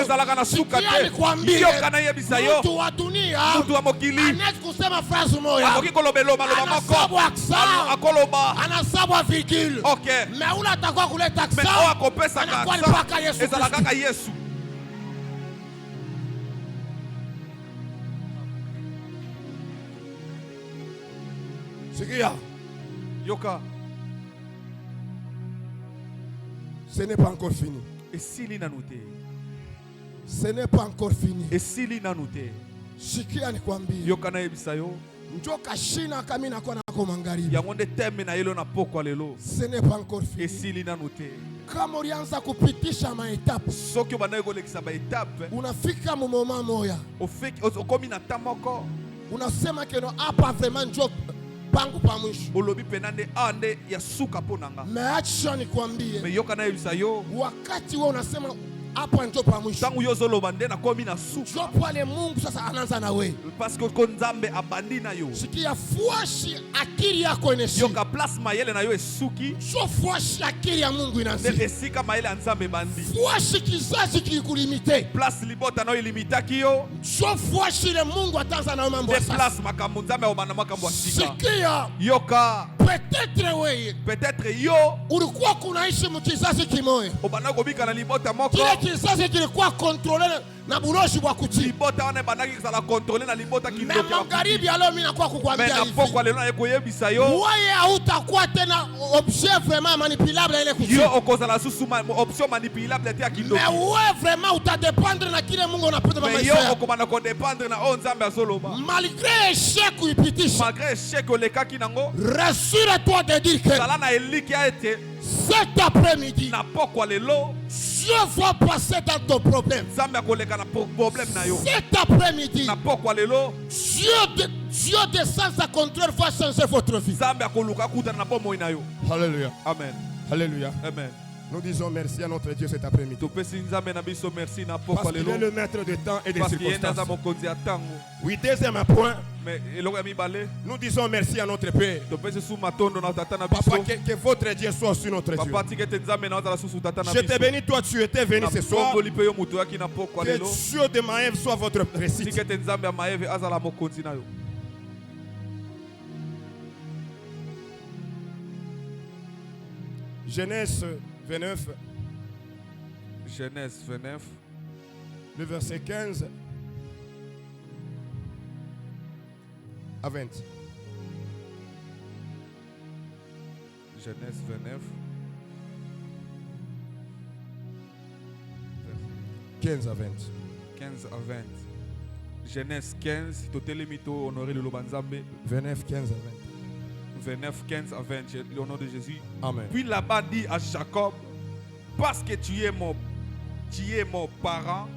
Ezalaka na suka te. Yoka na yebisa yo. Mtu wa dunia. Mtu wa mokili. Anaweza kusema phrase moja. Akoki kolobelo maloba moko. Anasabu aksa. Akoloba. Anasabu virgule. Okay. Mais ula atakuwa kuleta aksa. Mais owa kopesa ka aksa. Ezalaka ka Yesu. Sikia. Yoka. Ce n'est pas encore fini. Esili na nute. Ce n'est pas encore fini. Esili na nute. Sikia nikwambie. Yoka na yebisa yo. Njoka shina kama inakuwa nako magharibi. Yango nde teme na yelo na pokwa lelo. Ce n'est pas encore fini. Esili na nute. Kama ulianza kupitisha maetape. Soki banaye kolekisa ba etape. Unafika mu moment moya. Okomi na tamoko. Unasema keno hapa vraiment njo pangu pa mwisho. Olobi penande ande ya suka ponanga. Meacha nikwambie. Me yoka na yebisa yo. Wakati wewe unasema hapa ndio pa mwisho. Tangu yo zoloba nde na komi na suka. Njo pale Mungu sasa anaanza na wewe. Parce que Nzambe abandi na yo. Sikia fuashi akili yako ineshi. Yoka place mayele na yo esuki. So fuashi akili ya Mungu inaanza. Nde esika mayele ya Nzambe bandi. Fuashi kizazi kikulimite. Place libota na yo ilimitaki yo. So fuashi ile Mungu ataanza na mambo sasa. Place makambo Nzambe obana makambo asika. Sikia. Yoka. Peut-être yo ulikuwa kunaishi mkizazi kimoja. Obana kobika na libota moko. Kile kizazi kilikuwa contrôlé na buloshi bwa kuti. libota wana ebandaki kozala kontrole na libota Mais kindoki ya magharibi alors mimi nakuwa me kukwambia na hivi. pokwa lelo nayekoyebisa yo Wewe hautakuwa tena objet vraiment manipulable ile kuti. yo okozala susu option manipulable te ya kindoki Mais wewe vraiment utadépendre na kile Mungu anapenda me maisha yo yako. okomana kodépendre na oyo nzambe azoloba Malgré échec uipitisha. malgré échec olekaki nango Rassure-toi de dire que zala na eliki ya ete cet après-midi, na pokwa lelo Dieu va passer dans ton problème. nzambe akoleka na problème na yo Cet après-midi, na pokwa lelo Dieu descend sa contrôle va changer votre vie. nzambe akoluka kutana na bomoi na yo Alléluia. amen Alléluia. amen Nous disons merci à notre Dieu cet après-midi. topesi nzambe na biso merci na Parce pokwa qu'il lelo est le maître de temps et des parce que ye nde aza circonstances. mokonzi ya ntango Oui, deuxième point, me eloko ya mibale nous disons merci à notre Père. topesi su matondo na tata na Papa, biso que votre Dieu soit sur notre Dieu. papa tika ete nzambe na ozala susu tata na Je te biso bénis, toi tu étais venu ce soir. nabongoli mpe yo moto oyaki na pokwa Que lelo Dieu de Maëv soit votre récit. tika ete nzambe ya mayeve azala mokonzi na yo Genèse 29, Genèse 29 le verset 15 à 20. Genèse 29 15 à 20. 15 à 20 Genèse 15 totelemi to honoré le Lobanzambe 29, 15 à 29 15 à 20 au nom de Jésus. 20. Amen. Puis Laban dit à Jacob, parce que tu es mon parent,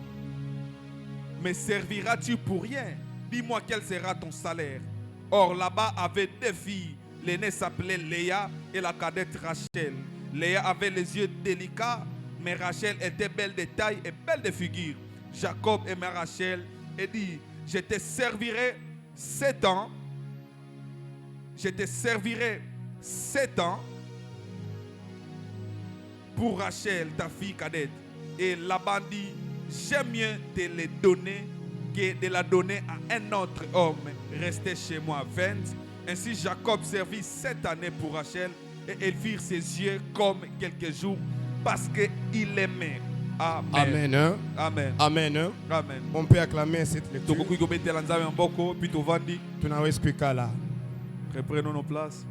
me serviras-tu pour rien? Dis-moi quel sera ton salaire. Or Laban avait deux filles. L'aînée s'appelait Léa et la cadette Rachel. Léa avait les yeux délicats, mais Rachel était belle de taille et belle de figure. Jacob aimait Rachel et dit, je te servirai 7 ans. Je te servirai 7 ans pour Rachel, ta fille cadette. Et Laban dit, j'aime mieux te les donner que de la donner à un autre homme. Restez chez moi 20. Ainsi Jacob servit 7 années pour Rachel et elle vit ses yeux comme quelques jours parce qu'il l'aimait. Amen. Amen. Hein? Amen. Amen. Hein? Amen. On peut acclamer cette lecture. Tokoki kobetela nzambe mboko puis tovandi. Tunaweza là. Reprenons nos places.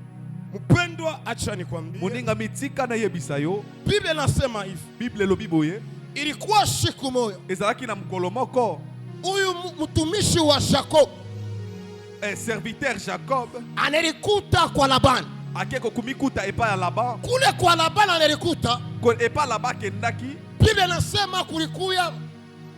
Mpendwa, acha nikwambie. Moninga mitika na yebisa yo. Biblia inasema hivi. Biblia elobi boye. Ilikuwa siku moja. Ezalaki na mkolo moko. Huyu mtumishi wa Jacob, Serviteur Jacob analikuta kwa Laban. akeko kumikuta epa ya Laban. Kule kwa Laban analikuta. Epa Laban kendaki. Biblia inasema kulikuya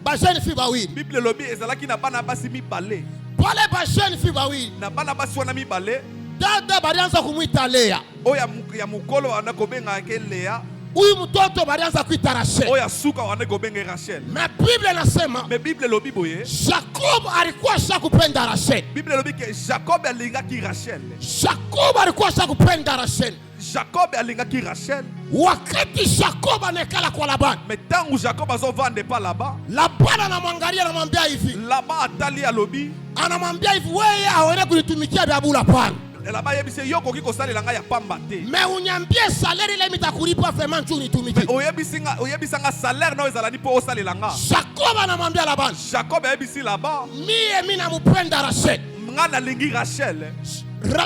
bajeni fi bawili. Biblia elobi ezalaki na bana basi mibale. Pale bajeni fi bawili. Na bana basi wana mibale. Dada balianza kumwita Lea. Oya ya mukolo wana kobenga ke Lea. Huyu mtoto balianza kuita Rachel. Oya suka wana kobenga Rachel. Mais Biblia inasema Me Biblia elobi boye. Jacob alikuwa shakupenda Rachel. Biblia elobi ke Jacob alingaki Rachel. Jacob alikuwa shakupenda Rachel. Jacob alingaki Rachel. Wakati Jacob anekala kwa Laban. Mais tangu Jacob azovande pa Laban. Laban anamwangalia anamwambia hivi. Laban atali alobi. Anamwambia hivi, wewe haone kunitumikia biabula pana. Laban yebise yo koki kosalela nga ya pamba te. Mais unyambie salaire ile mitakulipa vraiment tu nitumikie. Oyebisanga salaire na ezala ni po osalela nga. Jacob anamwambia Laban. Jacob ayebisi Laban. Mimi namupenda Rachel. Nga nalingi Rachel.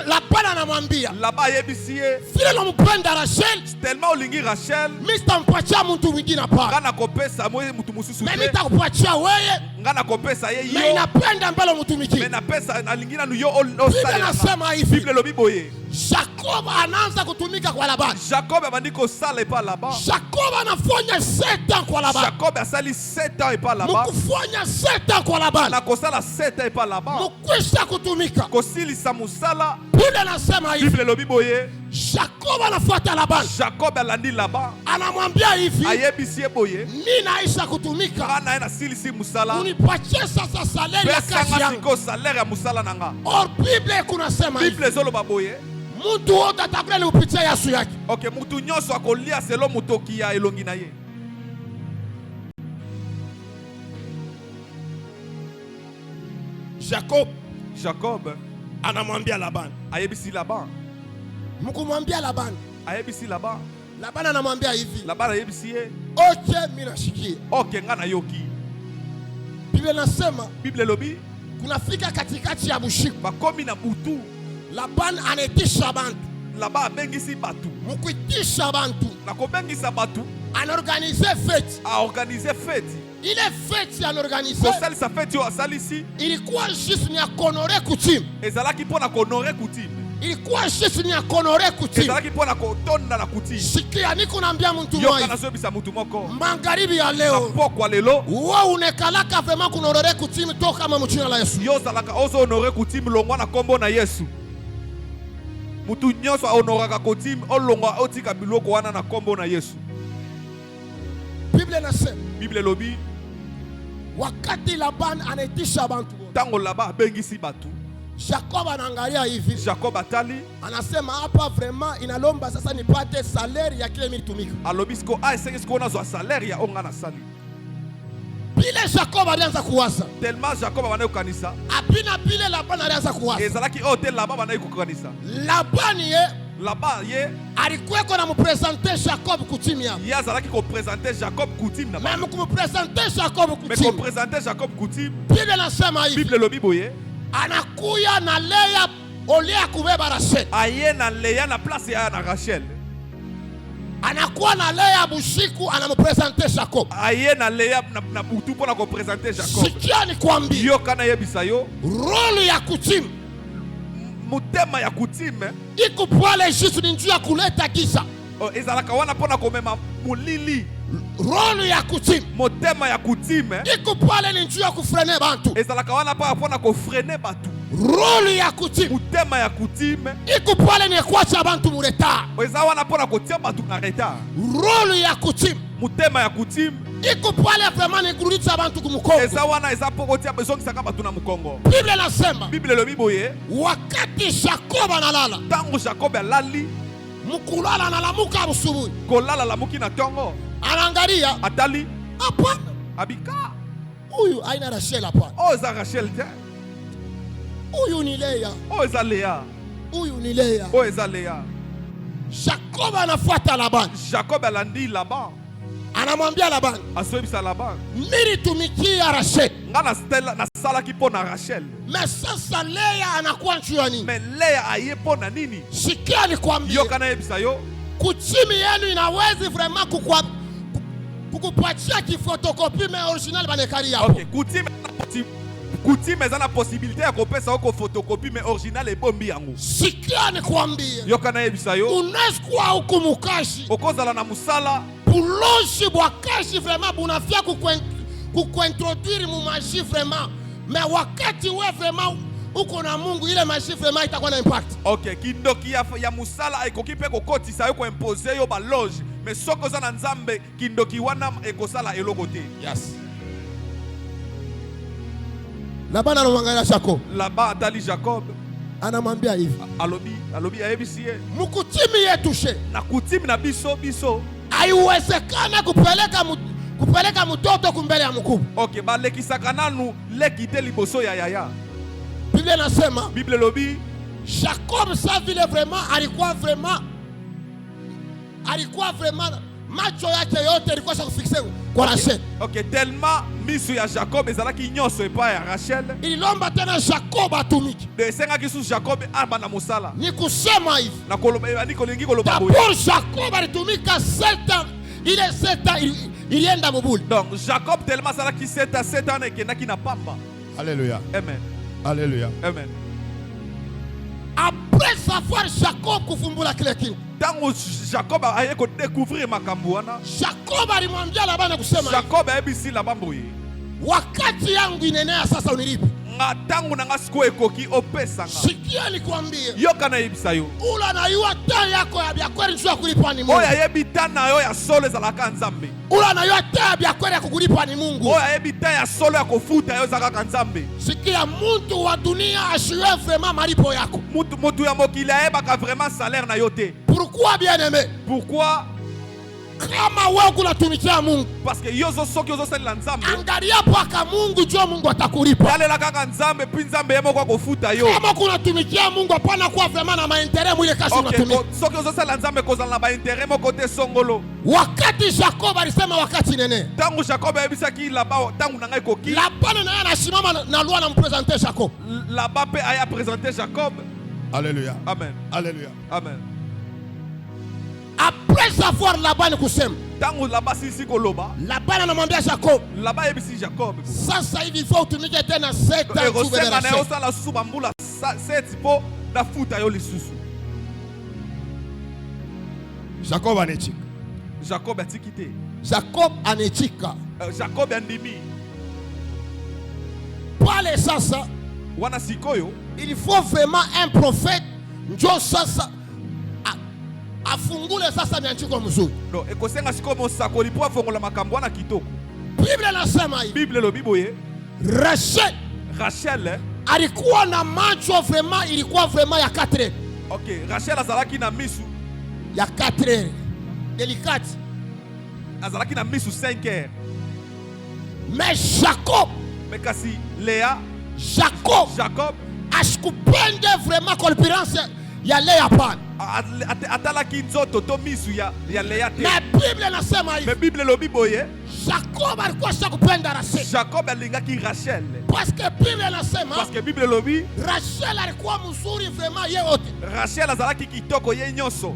Laban anamwambia. Laban ayebisi ye. Vile nampenda Rachel. Tellement olingi Rachel. Mimi sitampatia mtu mwingine hapa. Nga nakopesa mwe mtu mususu te. Mimi nitakupatia wewe. Nga nakopesa ye Mimi yo. napenda mbele mtumikie. Me napesa nalingi nanu yo Biblia osalela. nasema hivi. Biblia lobi boye. Jacob anaanza kutumika kwa Laban. Jacob abandi kosala epa Laban. Jacob anafanya 7 ans kwa Laban. Jacob asali 7 ans epa Laban. Mukufanya 7 ans kwa Laban. Na kosala 7 ans epa Laban. Mukwisha kutumika. Kosilisa musala. Biblia nasema hivi. Biblia lobi boye. Jacob anafuata Laban. Jacob alandi Laban. Anamwambia hivi. Ayebisi boye. Mimi naisha kutumika. Kana ena silisi musala. Unipatie sasa salaire ya kazi Pesa yangu. siko salaire ya musala nanga. Or Biblia kunasema hivi. Biblia zoloba boye. Mtu wote atakule upitie Yesu yake. Okay, mutu nyonso akolia selo mutoki ya elongi na ye. Jacob Anamwambia Laban. ayebisi Laban. Mkumwambia Laban. Ayebisi Laban. Laban anamwambia hivi. Laban ayebisi ye. Okay, mimi nashikia. Okay, nga na yoki. Bible nasema Bible lobi kunafika katikati ya bushiku bakomi na butu Labani anaitisha bantu là-bas abengisi batu mukuitisha bantu na kobengisa batu anorganize fete a organiser fête ile fete anorganize kosalisa fête yo asalisi ilikuwa juste ni akonore kutim ezalaki mpona kohonore coutume ilikuwa juste ni akonore kutim ezalaki mpona kotonda na coutume sikia niko naambia mtu yoka mmoja nazoyebisa mutu moko magharibi ya na leo pokwa lelo wewe unekalaka vraiment kunorore kutim toka kama mchina la Yesu yo ozalaka ozohonore coutume longwa na kombo na Yesu mutu nyonso ahonoraka coutume olongwa otika biloko wana na kombo na Yesu. Bible nasema Bible lobi wakati Labani anaitisha bantu tango laba abengisi batu Jacob anaangalia hivi Jacob atali anasema hapa vraiment inalomba sasa nipate salaire ya kile mimi tumika alobi siko esengisi ko nazwa salaire ya onga na sali bile Jacob alianza kuwaza tellement Jacob abanayi kokanisa apina bile Labani alianza kuwaza ezalaki oyo te laba banayi kokanisa Labani ye laba ye alikuweko na mupresente Jacob kutimi yao ye azalaki kopresente Jacob coutume na même kumupresente Jacob mais kutimi kopresente Jacob coutume Bible nasema hivi Bible lobi boye anakuya na Lea olia kubeba Rachel aye na Lea na place ya na Rachel anakuwa na Lea bushiku anamupresente Jacob aye na Lea na butu mpona kopresente Jacob sikia ni kwambie yo kana yebisa yo role ya kutimi mutema ya coutume iko pale juste ni njia kuleta giza ezalaka wana mpona komema mulili role ya kutimi motema ya coutume iko pale ni njia kufrene bantu ezalaka wana mpona kofrene batu role ya kutimi mutema ya coutume iko pale ni kuacha bantu mu retard eza wana mpona kotia batu na retard role ya kutimi mutema ya coutume iko pale vraiment ni kurudisha bantu kumukongo eza wana eza mpo kotia bezongisaka batu na mukongo Bible nasema Bible lobi boye wakati Jacob analala tango Jacob alali mukulala analamuka busubuhi kolala lamuki na tongo anaangalia atali hapana abika huyu aina Rachel hapana oyo eza Rachel te huyu ni Lea oyo eza Lea huyu ni Lea oyo eza Lea Jacob anafuata Labani Jacob alandi Laban anamwambia Labani asoyebisa Laban mimi tumikia Rachel nga nasalaki mpo na Rachel mais sasa Lea anakuwa njua nini me Lea aye mpo na nini sikia nikwambie yo kana yebisa yo kuchimi yenu inawezi vraiment kukupatia kifotokopi me original banekari yapo okay coutume eza na possibilité ya kopesa oko photocopie mais original ebombi yango sikia nikwambie yo kana yebisa yo unaweza kuwa huku mukashi okozala na musala buloshi bwa kashi vraiment bunafia kukuintroduire mu maji vraiment mais wakati we vraiment uko na Mungu ile maji vraiment itakuwa na impact okay kindoki ya musala ekoki mpe kokotisa yo koimpose yo baloge mais soko oza na Nzambe kindoki wana ekosala eloko te yes Labani anamwangalia Jacob laba atali Jacob anamwambia hivi alobi ayebisi ye mukutimi yetu she na coutume na biso haiwezekana kupeleka mtoto kumbele ya mkubwa okay balekisaka nanu leki te liboso ya yaya Biblia nasema Bible lobi Jacob sa vile vraiment alikuwa vraiment macho yake yote ilikuwa kufixe kwa Rachel okay tellement miso ya Jacob ezalaki nyonso epai ya Rachel ilomba tena Jacob atumiki esengaki susu Jacob aba na mosala ni kusema hivi na koloba ni kolingi koloba boye d'abord Jacob alitumika 7 ans ile 7 ans ilienda mubuli donc Jacob tellement asalaki 7 ans ekendaki na pamba Alléluia amen Alléluia amen après savoir Jacob kufumbula kile kitu tango Jacob aye ko découvrir makambo wana Jacob alimwambia Labani kusema Jacob ayebisi Laban boye wakati yangu inenea sasa unilipe nga tango nanga siko ekoki opesa nga sikia nikwambie yoka na yebisa yo ula na yuwa ta yako ya biakweli njua kulipa ni Mungu oyo ayebi ta na yo ya solo ezalaka Nzambe ula na yuwa ta ya biakweli ya kukulipa ni Mungu oyo ayebi ta ya solo ya kofuta yo ezalaka Nzambe sikia muntu wa dunia ashiwe vraiment malipo yako mutu ya mokili ayebaka vraiment salaire na yo te pourquoi bien aimé pourquoi Kama wewe kunatumikia Mungu, parce que yozo soki yozo sali la nzambe, angalia paka Mungu jo Mungu atakulipa. yale la kaka nzambe puis nzambe yemo kwa kofuta yo. Kama kunatumikia Mungu hapana kwa vraiment na maintérêt mwile kazi unatumika. Soki yozo sali la nzambe kozala na ba intérêt mo côté songolo. Wakati Jacob alisema wakati nene, Tangu Jacob ayebisa ki là bas tangu na ngai koki. Labani na yeye anasimama na loi na mpresenter Jacob. Là-bas pe aya présenter Jacob. Alléluia. Amen. Alléluia. Amen. Après savoir Labani kusema, Tangu là-bas si koloba. Labani anamwambia Jacob, Là-bas yebisi Jacob. sasa hivi faut utumike tena 7 ans Eko tu senga na verras. yo sala susu bambula 7 po na futa yo lisusu. Jacob anechika. Jacob atikité. Jacob anechika. Jacob andimi. Pale sasa, Wana sikoyo. il faut vraiment un prophète njo sasa afungule sasa mianchiko mzuri. No, ekosenga sikoyo mosakoli po afongola makambo wana kitoko. Biblia nasema hivi, Bible lo biboye. Rachel alikuwa na macho vraiment, ilikuwa vraiment ya 4. OK, Rachel azalaki na misu. Ya 4 delicate. Azalaki na misu 5 heures. Mais Jacob, Mais kasi Léa, Jacob ashikupende vraiment concurrence ya Lea pana. atalaki nzoto to misu ya Léa te. Na Biblia nasema hivi, Mais Bible lo biboye. Jacob alikuwa shakupenda Rachel. Jacob alingaki Rachel. Parce que Biblia nasema, Parce que Bible lo bi Rachel alikuwa mzuri vraiment ye wote. Rachel azalaki kitoko ye nyonso.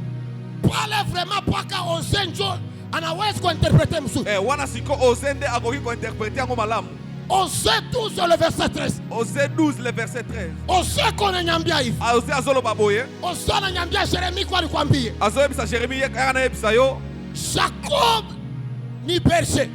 Pale vraiment paka ozenjo anaweza kuinterpreter mzuri. Wana siko ozende akoki ko interpréter yango malamu. Osée 12 le verset 13. Osée 12 le verset 13. Osée konanyambia hivi. Osée azoloba boye. Osée ananyambia Jeremie kwa alikwambia. Azoyebisa Jérémie kana yebisa yo. Jacob ni berger.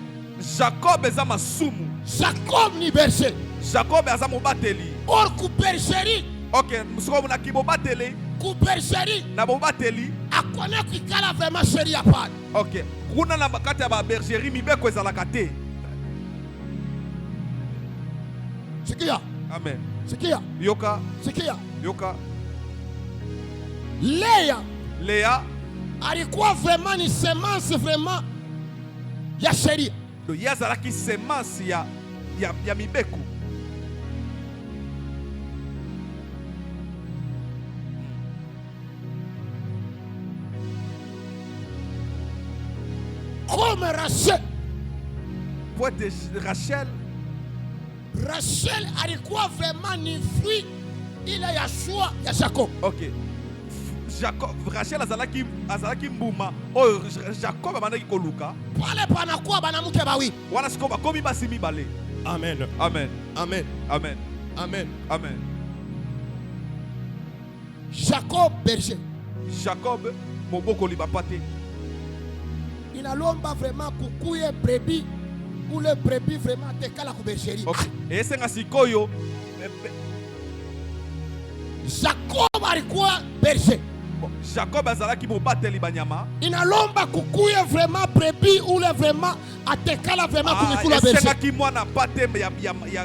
Jacob eza masumu. Jacob ni berger. Jacob aza mobateli. Or ku bergerie. OK, musoko muna kibobateli. Ku bergerie. Na bobateli. Akona kuikala vraiment sheria pale. OK. Kuna na bakati ya ba bergerie mibeko ezalaka te. Sikia. Amen. Sikia. Yoka. Sikia. Yoka. Léa alikuwa vraiment ni semence vraiment ya sheria. Do yazalaki semence ya mibeko. Comme Rachel. Poete Rachel alikuwa vraiment ni fruit ile ya shua ya Jacob. OK. Rachel azalaki mbuma. Oh, Jacob abandaki koluka. Pale panakuwa banamuke bawi. Wana siko bakomi basi mibale. Amen. Amen. Amen. Amen. Amen. Amen. Jacob berger. Jacob moboko libapate. Inalomba vraiment kukuye brebis ou le brebis vraiment tekala ku bergerie. OK. Esenga sikoyo. Jacob alikuwa berger. Jacob azalaki mobateli banyama. Inalomba kukuye vraiment brebis ou le vraiment atekala vraiment kumikula berger. Esenga ki mwana pate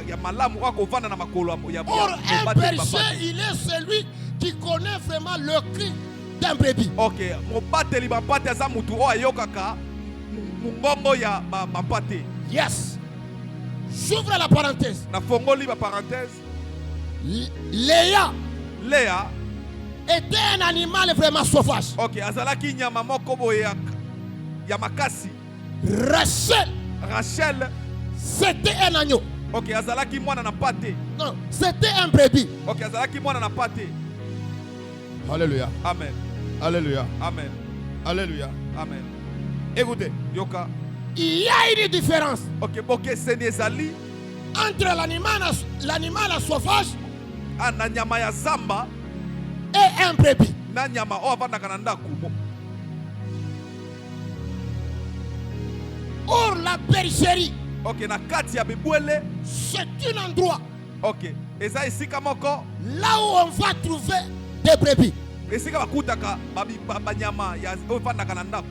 ya malamu wako vana na makolo ya. Or un berger il est celui qui connaît vraiment le cri d'un brebis. OK, mobateli bapate aza mutu o ayokaka mungongo ya bapate. Yes. J'ouvre la parenthèse. Na fongoli ba parenthèse. Léa était un animal vraiment sauvage. OK, azalaki nyama moko boye ya makasi. Rachel c'était un agneau. OK, azalaki mwana na pate. Non, c'était un brebis. OK, azalaki mwana na pate. Alléluia. Amen. Alléluia. Amen. Alléluia. Amen. Écoutez, Yoka. Il y a une différence. OK, c'est nezali entre l'animal sauvage na nyama ya zamba et un brebis. Na nyama o avandaka na ndaku. Or la bergerie. OK, na kati ya bibwele, c'est un endroit. OK, eza esika moko là où on va trouver des brebis. Esika bakutaka banyama ya o avandaka na ndaku.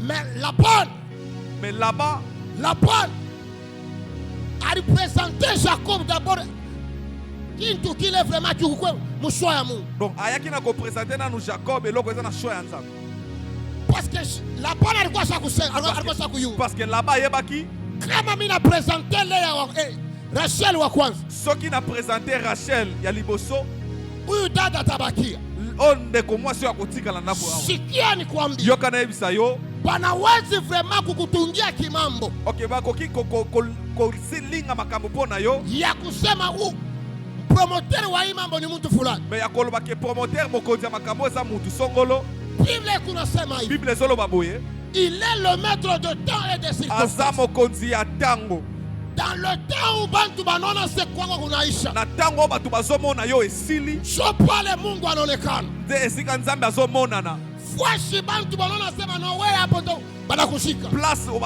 Mais là-bas, a représenté Jacob d'abord. Kintu kile vraiment kikukwe mushoya Mungu. Donc ayaki na ko présenter na nous Jacob eloko eza na shoya nzambe. Parce que là-bas alikuwa shakuyua. Parce que là-bas yebaki. Kama mimi na presenter Rachel wa kwanza. Soki na présenter Rachel ya liboso. Huyu dada atabakia. Onde komwa sio akotikala ndako hao. Sikia nikwambie. Yoka na yebisa yo. Banawezi vraiment kukutungia kimambo. Okay, bako ko silinga makambo pona yo. Ya kusema promoteur wa hii mambo ni mtu fulani. Mais ya koloba ke promoteur mokonzi makambo za mtu songolo. Bible kunasema hivi. Bible zolo baboye. Il est le maître de temps et de circonstances. Aza mokonzi ya tango. Dans le temps où bantu banona se kwa kunaisha. Na tango batu bazomona yo esili. So pale Mungu anaonekana. De esika nzambe azomonana. Fwashi bantu banona sema no wewe hapo ndo banakushika. Place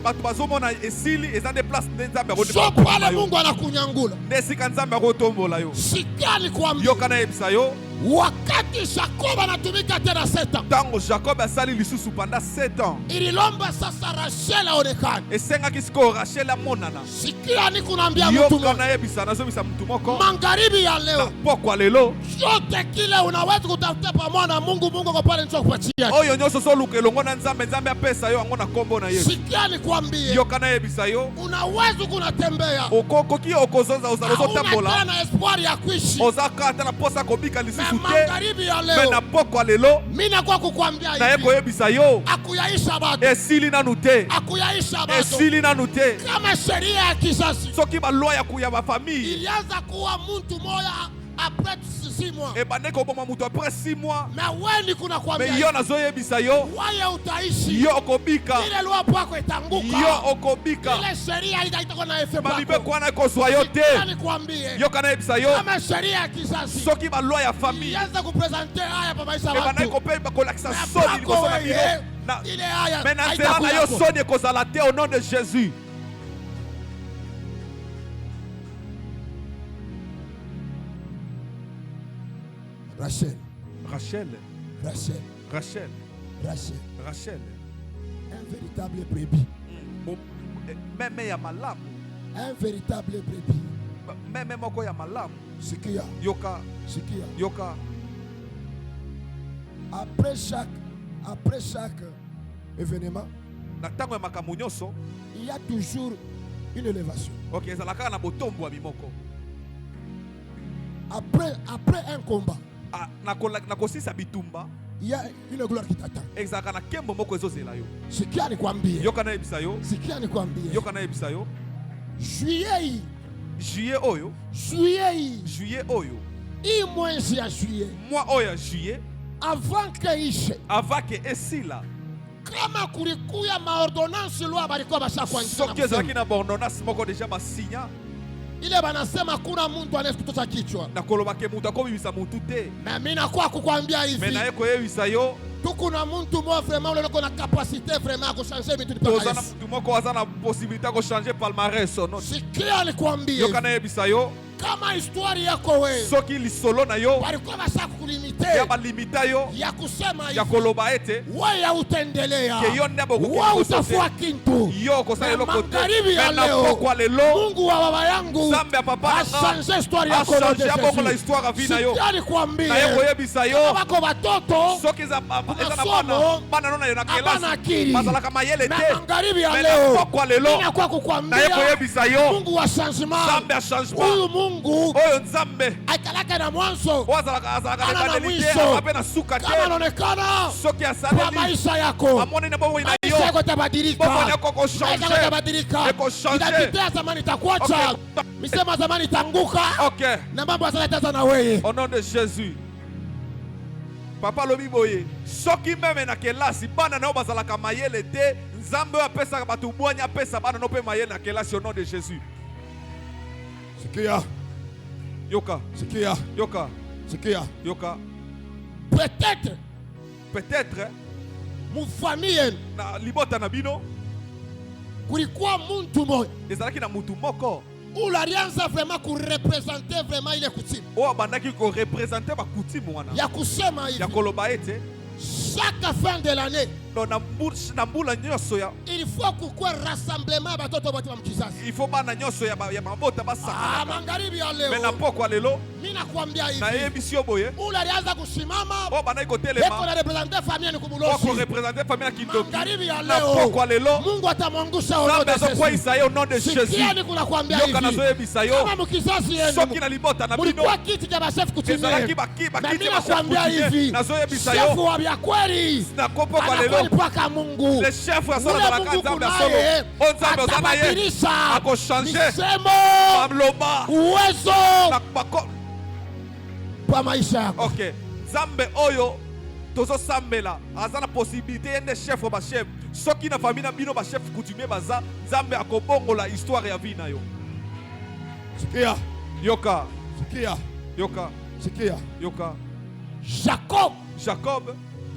batu bazomona esili eza de place nzambe akonde. So pale Mungu anakunyangula. De esika nzambe akotombola yo. Sikani kwambia. Yoka na yebisa yo. Wakati Jacob anatumika tena 7 ans. Tango Jacob asali lisusu pendant 7 ans. Ililomba sasa Rachel aonekane. Esenga kisiko Rachel amonana. Sikia ni kunaambia mtu mmoja. Yoka na yebisa nazobisa mtu moko. Magharibi ya leo. Pokwa lelo. Yote kile unaweza kutafuta pamoja na Mungu kwa pale ndio kupatia. Oyo nyoso so luka elongo na nzambe apesa yo angona kombo na Yesu. Sikia ni kwambie. Yoka na yebisa yo. Unaweza kunatembea. Okoki okozoza uzarozo tambola. Una tena espoir ya kuishi. Ozaka tena posa kobika lisusu. Magharibi ya leo. Mena pokwa lelo. Mimi nakuwa kukwambia hivi. Na yeko yebisa yo. Akuyaisha bado. Esili na nute. Akuyaisha bado. Esili na nute. Kama sheria ya kizazi. Soki ba loi ya kuya ba famille. Ilianza kuwa mtu moja après 6 mois. E bandeko boma mtu après 6 mois. Na wewe kuna kwambia. Mais yo nazo yebisa yo. Wewe utaishi. Yo okobika. Ile loi pako itanguka. Yo okobika. Ile sheria itakuwa na effet pako. Mabibe kwa na kozwa yote. Nikwambie. Yo kana yebisa yo. Kama sheria ya kizazi. Soki ba loi ya famille. Ilianza kupresenter haya pa maisha watu. E bandeko pe ba kolakisa soni liboso na bino. Ile haya. Mais na nzela na yo soni kozala te au nom de Jésus. Rachel. Rachel. Rachel. Rachel. Rachel. Rachel. Un véritable brebis. Même ya malamu. Un véritable brebis. Même moko ya malamu. Sikia. Yoka. Sikia. Yoka. Après chaque événement, na tango ya makambo nyonso, il y a toujours une élévation. OK, ezalaka na botombo ya bimoko. Après un combat, na kosisa bitumba, il y a une gloire qui t'attend. Ezalaka na kembo moko ezozela yo. Sikia nikwambie. Yoka na yebisa yo. Sikia nikwambie. Yoka na yebisa yo. Juillet oyo. Juillet oyo. I mwezi ya juillet. Mois oyo ya juillet. Avant que ishe. Avant que esila. Kama kulikuya maordonnance loi balikuwa bashakuanzisha. Soki ezalaki na ordonnance moko deja basinya. Ile banasema kuna mtu anayekutosa kichwa. Na kolobake mtu akobibisa mtu te. Na mimi nakuwa kukwambia hivi. Mais na yeko yebisa yo. Tukuna mtu mo vraiment ule na capacité vraiment à changer vitu pa. Tozana mtu moko azana possibilité ko changer palmarès non. Sikia nikwambie. Yoka na yebisa yo. Kama histoire yako wewe. Soki lisolo na yo. Walikuwa basa kulimite. Ya balimita yo. Ya kusema hivi. Ya koloba ete. Wewe utendelea. Ke yo ndabo ko. Wewe utafua kintu. Yo ko sa eloko te. Magharibi ya leo. Mungu wa baba yangu. Zambe ya papa na changer histoire yako. Changer bongo la histoire ya vina yo. Sikia nikwambie. Na yeko yebisa yo. Bako batoto. Soki za bana nona yo na kelasi. Bazala kama yele te. Magharibi ya leo. Kwa lelo. Ninakuwa kukwambia. Na yeko yebisa yo. Mungu wa changement. Zambe ya changement. Huyu Mungu. Nzambe aikalaka na mwanzo na mwisho ape suka te kama anaonekana soki asaleli kwa maisha yako amone na bobo ina yo maisha yako tabadilika bobo yako ko changer tabadilika itakitea zamani itakuacha misema zamani itanguka okay na mambo yasaleta na wewe au nom de Jésus papa lobi boye soki meme na kelasi bana na bazalaka mayele te nzambe apesa batu bwanya pesa bana no pe mayele na kelasi au nom de Jésus sikia Yoka. Sikia. Yoka. Sikia. Yoka. Peut-être. Mu famille. Na libota na bino. Kulikuwa muntu moja. Ezalaki na mutu moko. Alianza vraiment ku représenter vraiment ile coutume. Bandaki ko représenter ba coutume wana. Ya kusema hivi. Ya koloba ete. Chaque fin de l'année. Il faut kukwe rassemblement batoto bote ba mkizazi. Il faut bana nyoso ya mabota basaka. Mangaribi ya leo. Mais na poko lelo. Mimi nakwambia hivi. Na ebisio boye. Ule alianza kusimama. Bana iko telema. Eko na representer famille ni kubulosi. Ko representer famille Kindoki. Mangaribi ya Na leo. poko lelo. Mungu atamwangusha au nom de Jésus. Kwa Isaia au nom de Jésus. Sikieni kunakwambia hivi. Yoka nazo ebisa yo. Kama mkizazi yenu. Soki na libota na bino. Mulikuwa kiti cha chef kutimia. Ezalaki bakiti ba chef hivi. Nazo ebisa yo. Chef wa bya kweli. Na kopo kwa lelo. Anakuwa Mungu. Le chef wa sala la kanzambe solo. Onzambe ozana ye. Ako changer. Mamloba. Uwezo. Na bako. Kwa maisha yako. OK. Zambe oyo tozo sambela azana possibilité yende chef ba chef. Soki na famille na bino ba chef coutumier baza Zambe akobongola histoire ya vie na yo. Sikia. Yoka. Sikia. Yoka. Sikia. Yoka. Jacob.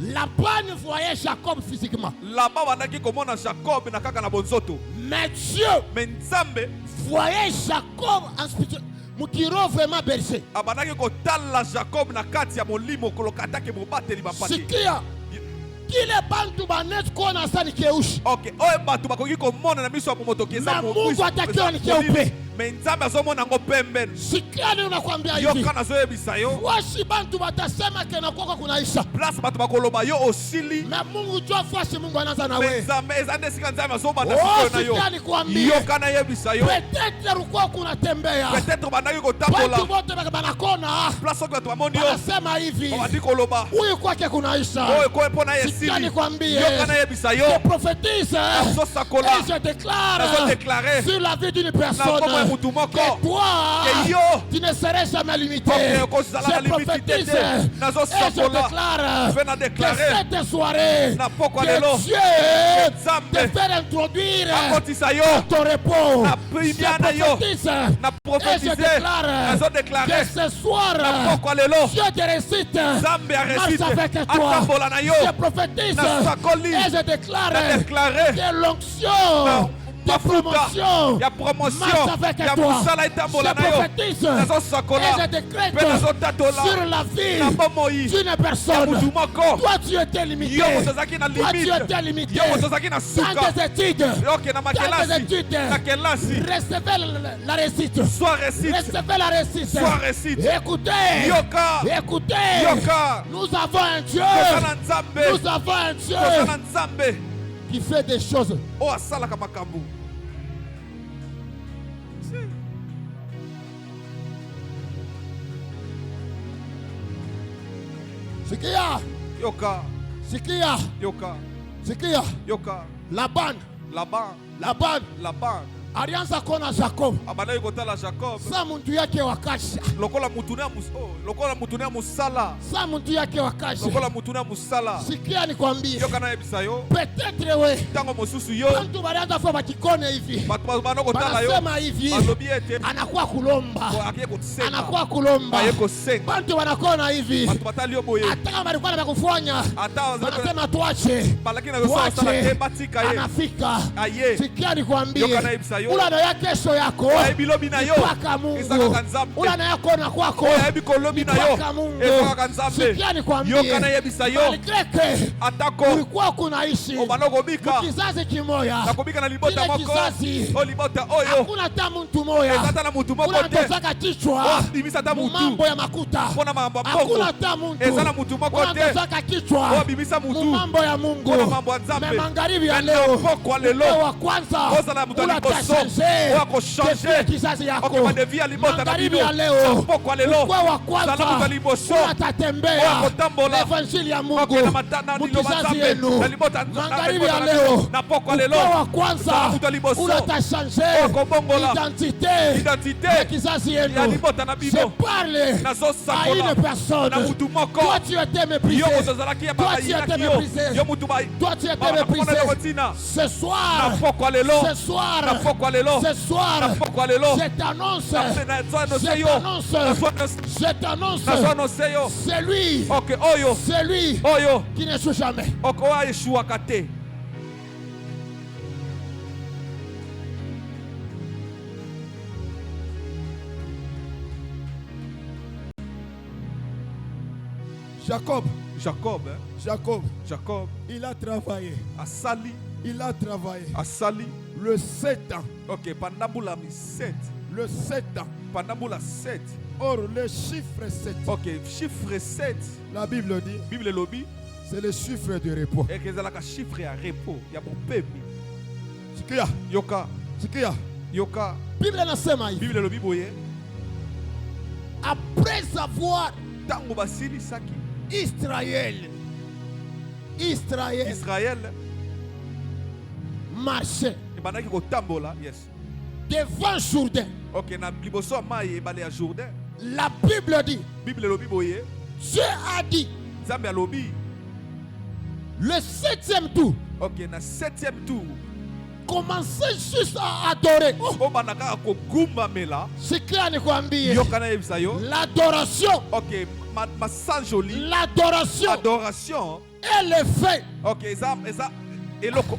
Laban voyait Jacob physiquement. Là-bas, on komona Jacob na kaka na bonzoto. Mais Dieu Nzambe voyait Jacob en spirituel. Mukiro vraiment berger. Abanaki ko tala Jacob na kati ya molimo kolokatake mobateli bapati. Sikia. Kile bantu banet kona sana keushi. OK, oye batu bakoki komona na miso ya pomotokeza mo. Mungu atakiwa ni keupe. Mais Nzambe azomona ngo pembeni. Sikia ni unakwambia hivi. Yoka nazo ebisa yo. Washi bantu batasema kena kwako kunaisha. Place batu bakoloba yo osili. Na Mungu jua fasi Mungu anaanza na wewe. Nzambe ezande sika Nzambe azobanda siko na yo. Sikia ni kuambia. Yoka na yebisa yo. Peut-être uko kunatembea. Peut-être banaki ko tambola. Watu wote banakona. Place kwa watu bamoni yo. Wanasema hivi. Wadi koloba. Huyu kwake kunaisha. Oye ko pona yesili. Sikia ni kuambia. Yoka na yebisa yo. Je prophétise. Et je déclare sur la vie d'une personne. Que toi, tu ne serais jamais limité. Je prophétise et je déclare que cette soirée, que Dieu te fait introduire à ton repos. Je prophétise et je déclare que ce soir, Dieu te récite, marche avec toi. Je prophétise et je déclare que l'onction ma promotion, ya promotion, ya musala itambola na yo. Et je décrète sur la vie d'une personne. Toi tu étais limité. Toi tu étais limité. Dans tes études. Dans tes études. Recevez la récite. Recevez la récite. Écoutez. Écoutez. Nous avons un Dieu. Nous avons un Dieu qui fait des choses. Oh, asala kama kambu. Sikia. Yoka. Sikia. Yoka. Sikia. Yoka. Laban. Alianza kona Jacob. Abana ikotala Jacob. Sa muntu yake wakasha. Lokola mutunia lokola mutunia musala. Sa muntu yake wakasha. Lokola mutunia musala. Sikia nikwambie. Yoka na ebisa yo. Peut-être we. Tango mosusu yo. Bantu balianza kwa bakikone hivi. Batu banoko tala yo. Banasema hivi. Alobi ete. Anakuwa kulomba. Anakuwa kulomba. Ayeko senga. Bantu banakona hivi. Batu batali yo boye. Ataka balikuwa na kufanya. Wanasema tuache. Balakina yo sala te batika ye. Anafika. Aye. Sikia nikwambie. Yoka na ebisa yo. Ula na ya kesho yako. Bilobi na yo. Ipaka Mungu. Ula na yako na kwako. Bilobi na yo. Ipaka Mungu. Ipaka Nzambe. Sikia nikwambie. Yoka na yebisa yo. Malgré atako. Ulikuwa kunaishi. Obanoko bika. Kizazi kimoya. Nakobika na libota moko. Kizazi. O libota oyo. Hakuna hata mtu moya. Ezata na mtu moko te. Unatosaka kichwa. Bimisa ta mtu. Mambo ya makuta. Pona mambo moko. Hakuna hata mtu. Ezana mtu moko te. Unatosaka kichwa. Bimisa mtu. Mambo ya Mungu. Pona mambo ya Nzambe. Magharibi ya leo. Kwa lelo. Wa kwanza. Kozala mtu aliposo. Wako changer. Kizazi yako. Okay, madevia libota na bino. Leo. Kwa lelo. Kwa wa kwanza. Sala mtu aliposo. Utatembea. Wako tambola. Evanjili ya Mungu. Okay, na matana ndilo yenu. Magharibi ya leo. Na kwa lelo. Kwa wa kwanza. Mtu aliposo. Utatchanger. Wako bongola. Identité. Ya kizazi yenu. Ya libota na bino. Je parle à une personne. Na mtu moko. Toi tu étais méprisé. Yo mutazalaki ya baba yaki. Yo mtu bai. Toi tu étais méprisé. Ce soir. Na kwa lelo. Ce soir. Na kwa lelo. Ce soir. Na kwa lelo. Je t'annonce. Je t'annonce. C'est lui. Okay, oyo. C'est lui. Oyo. Qui n'échoue jamais. Okay, oyo yeshua kate. Jacob. Jacob, hein? Jacob. Il a travaillé. Asali. Il a travaillé. Asali. Le 7 ans. Ok, pendant la 7. Le 7 ans. Pendant la 7. Or, le chiffre 7. Ok, chiffre 7. La Bible dit. Bible lobby. C'est le chiffre de repos. Et que c'est un chiffre à repos. Il y a mon peuple. Sikia. Yoka. Sikia. Yoka. Bible nasema hivi. Bible lobby boye. Après avoir Tango basili saki. Israël marché. Ibanaki ko tambola, yes. Devant Jourdain. Ok, na liboso maye balé à Jourdain. La Bible dit. Bible lobby boye. Dieu a dit. Zambia lobby. Le 7e tour. Ok, na 7e tour. Commencez juste à adorer. C'est clair, l'adoration. Ok, ma sang joli. L'adoration. Elle est faite. Ok, ça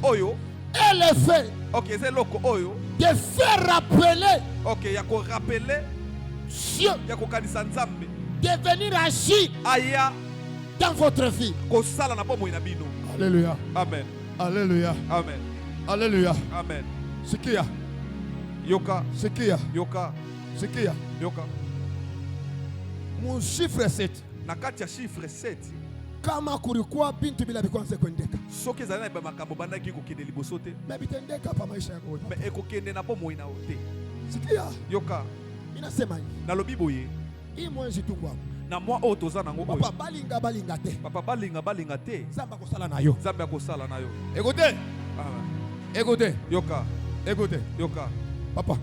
oyo. Elle est faite. Ok, c'est loko oyo. De faire rappeler. Ok, il y a qu'on rappeler. Dieu. Il y a qu'on kanisa nzambe. De venir agir. Aya. Dans votre vie. Alléluia. Amen. Alléluia. Amen. Alléluia. Amen. Sikia. Yoka. Sikia. Yoka. Sikia. Yoka. Mon chiffre 7. Nakati ya chiffre 7. Kama kulikuwa bintu bila bikwanze kwendeka. Soki zana ba makambo bandaki kokende liboso te. Mais bitendeka pa maisha yako wote. Mais ekokende na bomo ina ote. Sikia. Yoka. Inasema hivi. Na lobi boye. Hii mwezi tu kwa. Na mwa oyo toza nango oyo. Papa balinga te. Papa balinga te. Zamba kosala nayo. Zamba akosala nayo. Écoutez. Écoutez. Yoka. Écoutez. Yoka. Papa.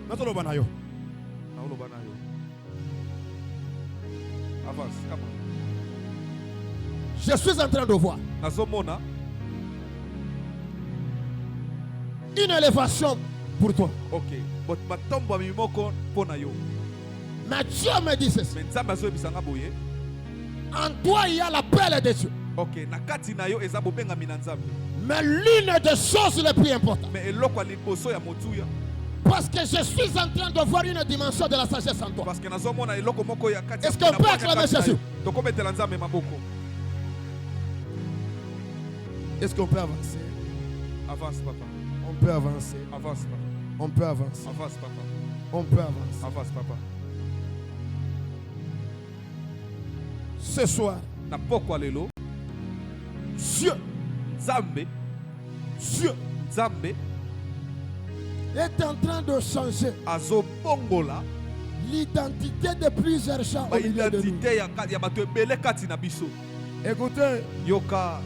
Natoloba nayo. Naoloba nayo. Avance, come on. Je suis en train de voir. Nazomona. Une élévation pour toi. Ok. But matombo mimoko pona yo. Mais Dieu me dit ceci. En toi il y a l'appel de Dieu. Ok, nakati na yo eza bobenga minanzambe. Mais l'une des choses les plus importantes. Mais eloko liboso ya motuya. Parce que je suis en train de voir une dimension de la sagesse en toi. Parce que nazomona eloko moko ya kati. Est-ce qu'on peut acclamer Jésus? Tokobetela nzambe maboko. Est-ce qu'on peut avancer? Avance papa. On peut avancer. Avance papa. On peut avancer. Avance papa. On peut avancer. Avance papa. Ce soir, na pokwa lelo, Dieu, Zambé, Dieu, Zambé est en train de changer azobongola l'identité de plusieurs gens au milieu de nous. Écoutez, yoka,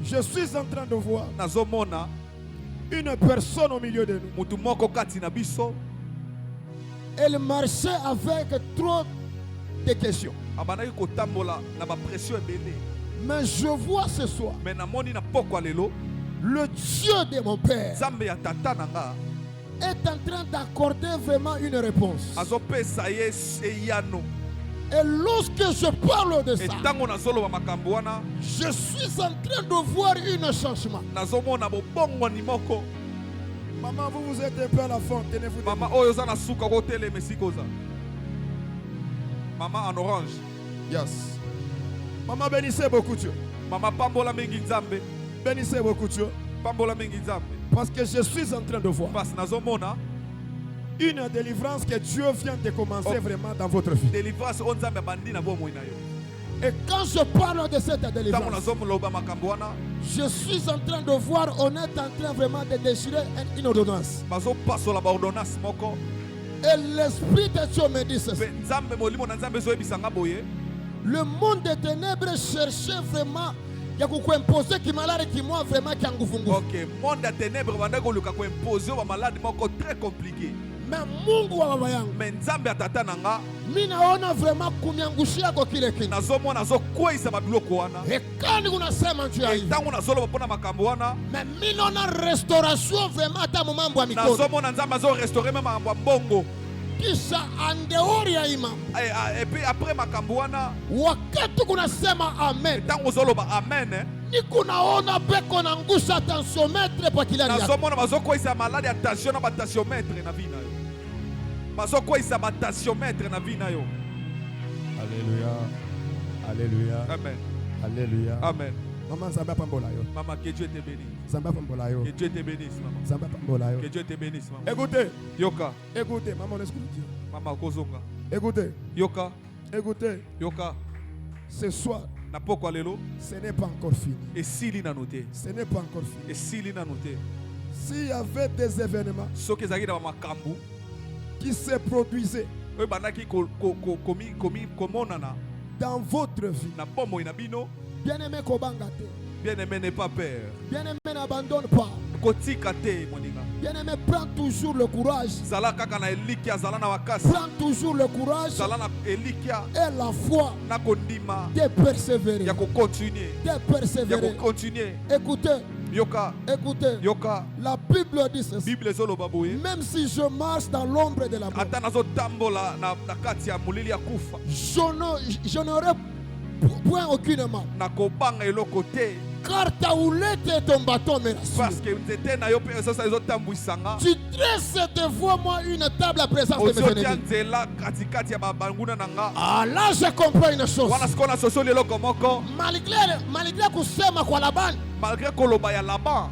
je suis en train de voir nazomona une personne au milieu de nous. Mutu moko kati na biso. Elle marchait avec trop de questions. Mais je vois ce soir le Dieu de mon père est en train d'accorder vraiment une réponse. Et lorsque je parle de ça, je suis en train de voir un changement. Maman, vous êtes un peu à la fond. Tenez-vous. Maman, maman en orange. Yes. Maman, bénissez beaucoup Dieu. Maman, pambola mingi nzambe. Bénissez beaucoup Dieu. Pambola mingi nzambe. Parce que je suis en train de voir. Parce que nazomona une délivrance que Dieu vient de commencer vraiment dans votre vie. Délivrance on nzambe bandi na bomo ina yo. Et quand je parle de cette délivrance, je suis en train de voir, on est en train vraiment de déchirer une ordonnance. Et l'Esprit de Dieu me dit ceci. Le monde des ténèbres cherchait vraiment ya kukuimposer kimalari kimwa vraiment kia nguvu nguvu. Ok, monde des ténèbres banda koluka kuimposer ba malade moko très compliqué. Mais Mungu wa baba yangu. Mais nzambe atata nanga. Mimi naona vraiment kuniangushia kwa kile kitu. Nazomona nazokweza mabiloko wana. Ekani unasema njoo hivi. Tangu nazolo pona makambo wana. Mais mimi naona restauration vraiment hata mambo ya mikono. Nazomona nzambe azo restaurer même mambo ya mbongo. Kisha andeori ya imam. Et puis après makambo wana. Wakati kunasema amen. Tangu zolo ba amen. Ni kunaona beko na ngusha tensiomètre kwa kila yako. Nazomona bazokweza malade ya tension na ba tensiomètre na vina yo. Bazoko isa ba tensiomètre na vina yo. Alléluia. Alléluia. Amen. Alléluia. Amen. Maman Zamba Pambolayo. Maman, que Dieu te bénisse. Zamba Pambolayo. Que Dieu te bénisse, maman. Zamba Pambolayo. Que Dieu te bénisse, maman. Écoutez. Yoka. Écoutez, maman, on écoute. Maman, Kozonga. Écoutez. Yoka. Écoutez. Yoka. Ce soir, Na pokwa lelo. ce n'est pas encore fini. Et si li na noté. Ce n'est pas encore fini. Et si li na noté. S'il y avait des événements Soki ezaki na makambu. qui se produisaient Oyo bandaki komonana. dans votre vie, Na bomoi na bino. bien-aimé Kobangate, Bien-aimé n'est pas peur. bien-aimé n'abandonne pas. Kotika te moninga. Bien-aimé, prends toujours le courage. Zala kaka na elikia zala na wakasi. Prends toujours le courage Zala na elikia et la foi na kondima. de persévérer. Ya ko continuer. De Ya persévérer. ko continuer. Écoutez, Yoka. écoutez. Yoka. La Bible dit ceci. Bible ezoloba boye. Même si je marche dans l'ombre de la mort, Ata nazotambola na kati ya molili ya kufa. je n'aurai point aucune mal. Nakobanga eloko te. Car ta houlette et ton bâton me rassurent. Parce que nzete na yo pe esosa ezotambwisanga. Tu dresses devant moi une table à présence de mes Ozotia ennemis. nzela katikati ya babanguna na nga. Ah là, je comprends une chose. Wana sikona sosoli eloko moko. Malgré kusema kwa Labani, Malgré koloba ya Laban.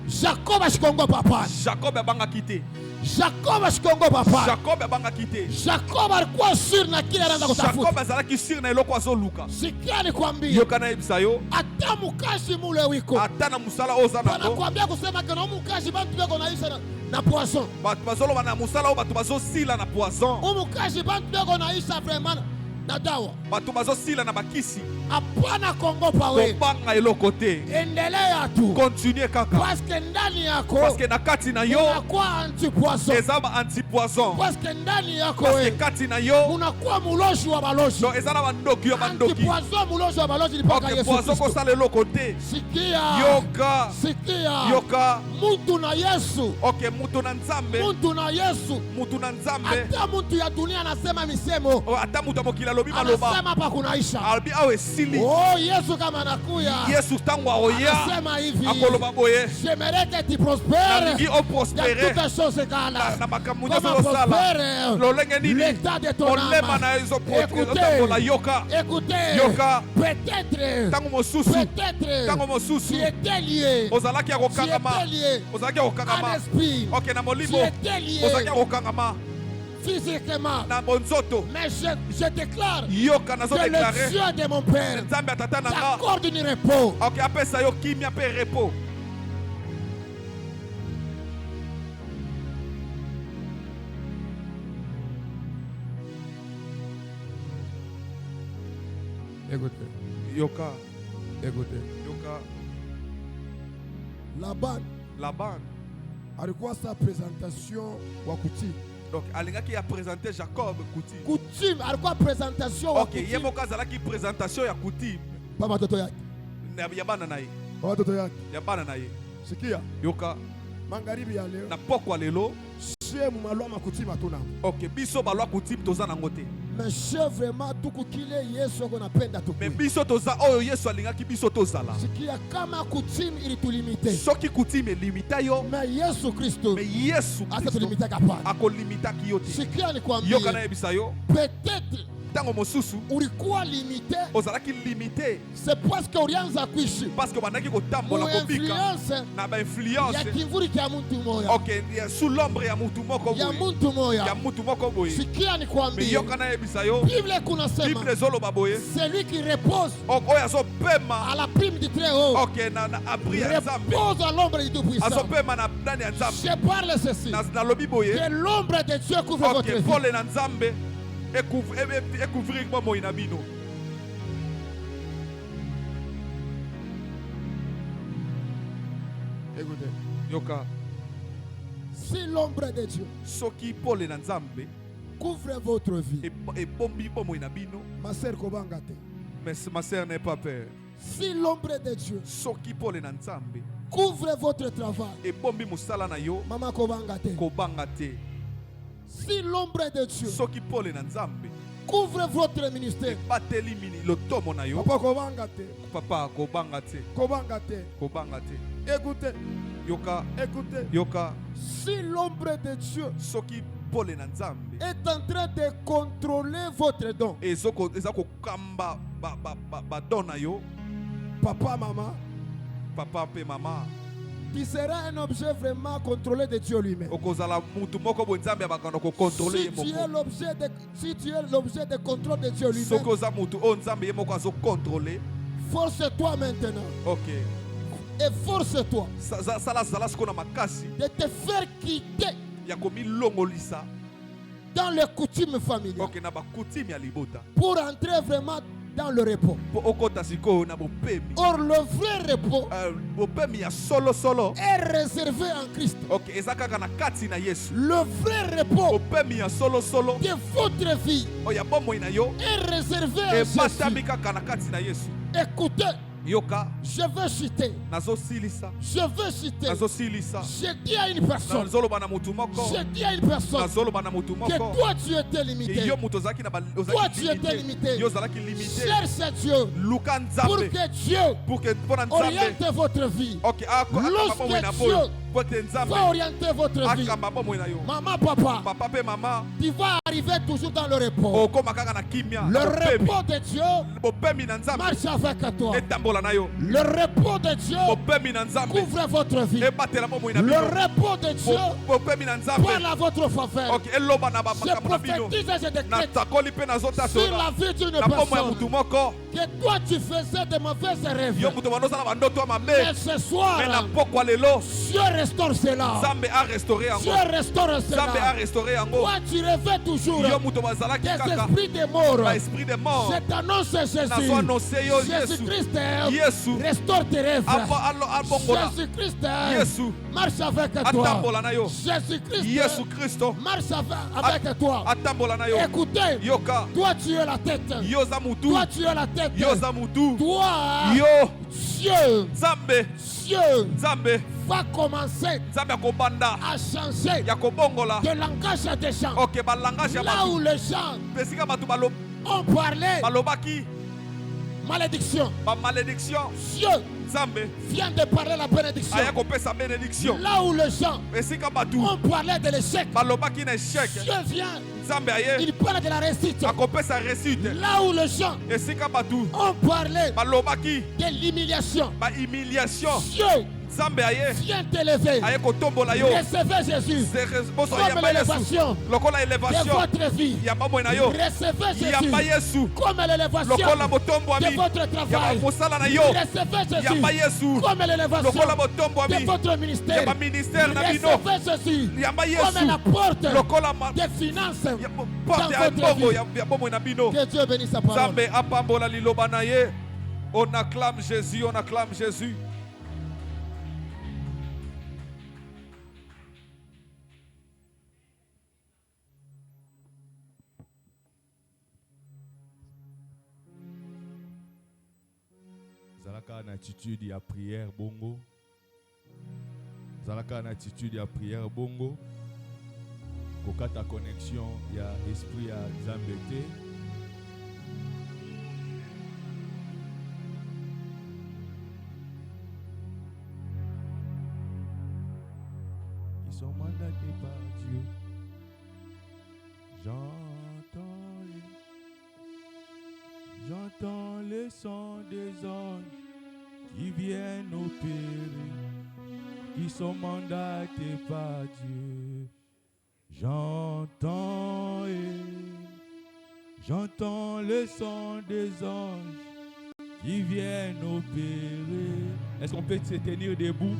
Jacob ashikongo papa. Jacob abangaki te. Jacob ashikongo papa. Jacob abangaki te. Jacob alikuwa sur na kile anaanza Jacob kutafuta. azalaki sur na eloko azoluka. Sikia nikwambie, Yoka na yebisa yo. hata mukashi mule wiko Ata na musala oyo oza nango. wanakuambia kusema kana mukashi bantu beko naisha na poisson. Bato bazoloba na musala oyo bato bazosila na poison. Umukashi bantu beko naisha vraiment na dawa. Bato bazosila na bakisi. Hapana kongo pawe. Kobanga eloko te. Endelea tu. Continue kaka. Parce que ndani yako Parce que na kati na yo unakuwa anti-poisson. eza ba anti-poison. Parce que ndani yako Parce que kati na yo unakuwa muloshi wa baloshi. donc eza na bandoki yo bandoki. Anti-poisson muloshi wa baloshi ni paka Ok, Yesu poison Kristo. kosala eloko te. Sikia. Yoka. Sikia. Yoka. Mutu na Yesu. Ok, mutu na nzambe. Mutu na Yesu. Mutu na nzambe. Hata mutu ya dunia anasema misemo. Oh, ata mutu amokili alobi maloba. Anasema hapa kunaisha. Alobi awe esili. Oh, Yesu kama anakuya. Yesu tango aoya. Anasema hivi. Akoloba boye. J'aimerais que tu prospères. Nalingi o prospere. Dans toutes choses égales. Na makambo Comment nyonso osala. prospère Lolenge nini. l'état de ton Olema âme. na Écoutez. ezotambola yoka. Écoutez. Yoka. Peut-être. Tango mosusu. Peut-être. Tango mosusu. Tu étais lié. Ozalaki ya Tu kokangama. étais lié. Ozalaki ya En kokangama. esprit. Ok, na molimo. Tu étais lié. Ozalaki ya kokangama. Physiquement. Na bonzoto. Mais je déclare Yoka nazo que le déclarer. Dieu de mon Père Nzambe atata na nga. t'accorde un repos. Ok, apesa yo kimia pe repos. Écoutez. Yoka. Écoutez. Yoka. Laban alikuwa sa présentation wa coutume. Donc alingaki ya présenter Jacob coutume. Coutume alikuwa présentation wa Ok, coutume. yemoka azalaki présentation ya coutume. Pa watoto yake. Ya bana na ye. Pa watoto yake. Ya bana na ye. Sikia. Yoka. Magharibi ya leo. Na pokwa lelo. Chez mumalwa makoutume atuna. Ok, biso balwa coutume toza nango te. Mais chez vraiment tukukile Yesu konapenda tukue. Mais biso toza oyo Yesu alingaki biso tozala. Sikia kama coutume ilitulimite. Soki coutume limita yo. Mais Yesu Kristo. Mais Yesu Asa tulimita kapana. akolimitaki yo te. Sikia nikwambie. Yoka na yebisa yo. Peut-être Tango mosusu ulikuwa limité. ozalaki limité. C'est parce que ulianza kuishi. Parce que bandaki kotambola kobika Influence na ba influence. ya kivuli kya muntu moya. Ok, ya sous l'ombre ya mutu moko Ya boye. muntu moya. Ya mutu moko boye. Sikia Mais nikwambie. yoka na yebisa yo. Bible kunasema. Bible zoloba boye. Celui qui repose Oyo azopema. à la prime du très haut. Ok, na abri ya Nzambe. Repose à l'ombre du Tout-Puissant. Azopema na ndani ya Nzambe. Je parle ceci. Na lobi boye. Que l'ombre de Dieu couvre votre Ok, vie. pole na Nzambe. Couvrir moi na bino. Écoutez. Yoka. Si l'ombre de Dieu Soki pole na Nzambe. couvre votre vie. Et bombi bomo na bino. Ma sœur Kobangate. Mais ma sœur n'est pas peur. Si l'ombre de Dieu Soki pole na Nzambe. couvre votre travail. Et bombi musala na yo. Mama Kobangate. Kobangate. Si l'ombre de Dieu Soki pole na Nzambe. couvre votre ministère. Bateli mini lotomo na yo. Papa Kobangate. Papa kobangate. Kobangate. Kobangate. Écoutez. Yoka. Écoutez. Yoka. Si l'ombre de Dieu Soki est en train de contrôler votre don. Papa, maman, tu seras un objet vraiment contrôlé de Dieu lui-même. Si tu es l'objet de contrôle de Dieu lui-même, force-toi maintenant. Et force-toi de te faire quitter dans les coutumes familiales pour entrer vraiment dans le repos. Or, le vrai repos est réservé en Christ. Le vrai repos de votre vie est réservé en Jésus. Écoutez, je veux citer. Je veux citer. Je dis à une personne. Je dis à une personne que toi tu étais limité. Toi tu étais limité. Cherche Dieu pour que Dieu oriente votre vie. Lorsque Dieu va orienter votre vie, maman, papa, tu vas arriver toujours dans le repos. Le repos de Dieu marche avec toi. Le repos de Dieu couvre votre vie. Le repos de Dieu parle à votre faveur. Je prophétise et je décrète sur la vie d'une personne que toi tu faisais de mauvaises rêves. Mais ce soir, Dieu restaure cela. Dieu restaure cela. Toi tu rêvais toujours des esprits des morts. Je t'annonce Jésus. Jésus-Christ restaure tes rêves. Jésus-Christ marche avec toi. Jésus-Christ marche avec toi. Écoutez, toi tu es la tête. Toi tu es la tête. Toi, Dieu va commencer à changer de langage des gens. Là où les gens ont parlé malédiction, Dieu vient de parler la bénédiction. Là où les gens ont parlé de l'échec, Dieu vient. Il parle de la réussite. Là où les gens ont parlé de l'humiliation, Dieu viens t'élever. Recevez Jésus comme l'élévation de votre vie. Recevez Jésus comme l'élévation de votre travail. Recevez Jésus comme l'élévation de votre ministère. Recevez Jésus comme la porte des finances dans votre vie. Que Dieu bénisse sa parole. On acclame Jésus, on acclame Jésus. Zalaka une attitude de prière bongo. Zalaka une attitude de prière bongo. Koka ta connexion ya esprit à Zambete. Ils sont mandatés par Dieu. J'entends le son des anges qui viennent opérer, qui sont mandatés par Dieu. J'entends le son des anges qui viennent opérer. Est-ce qu'on peut se tenir debout?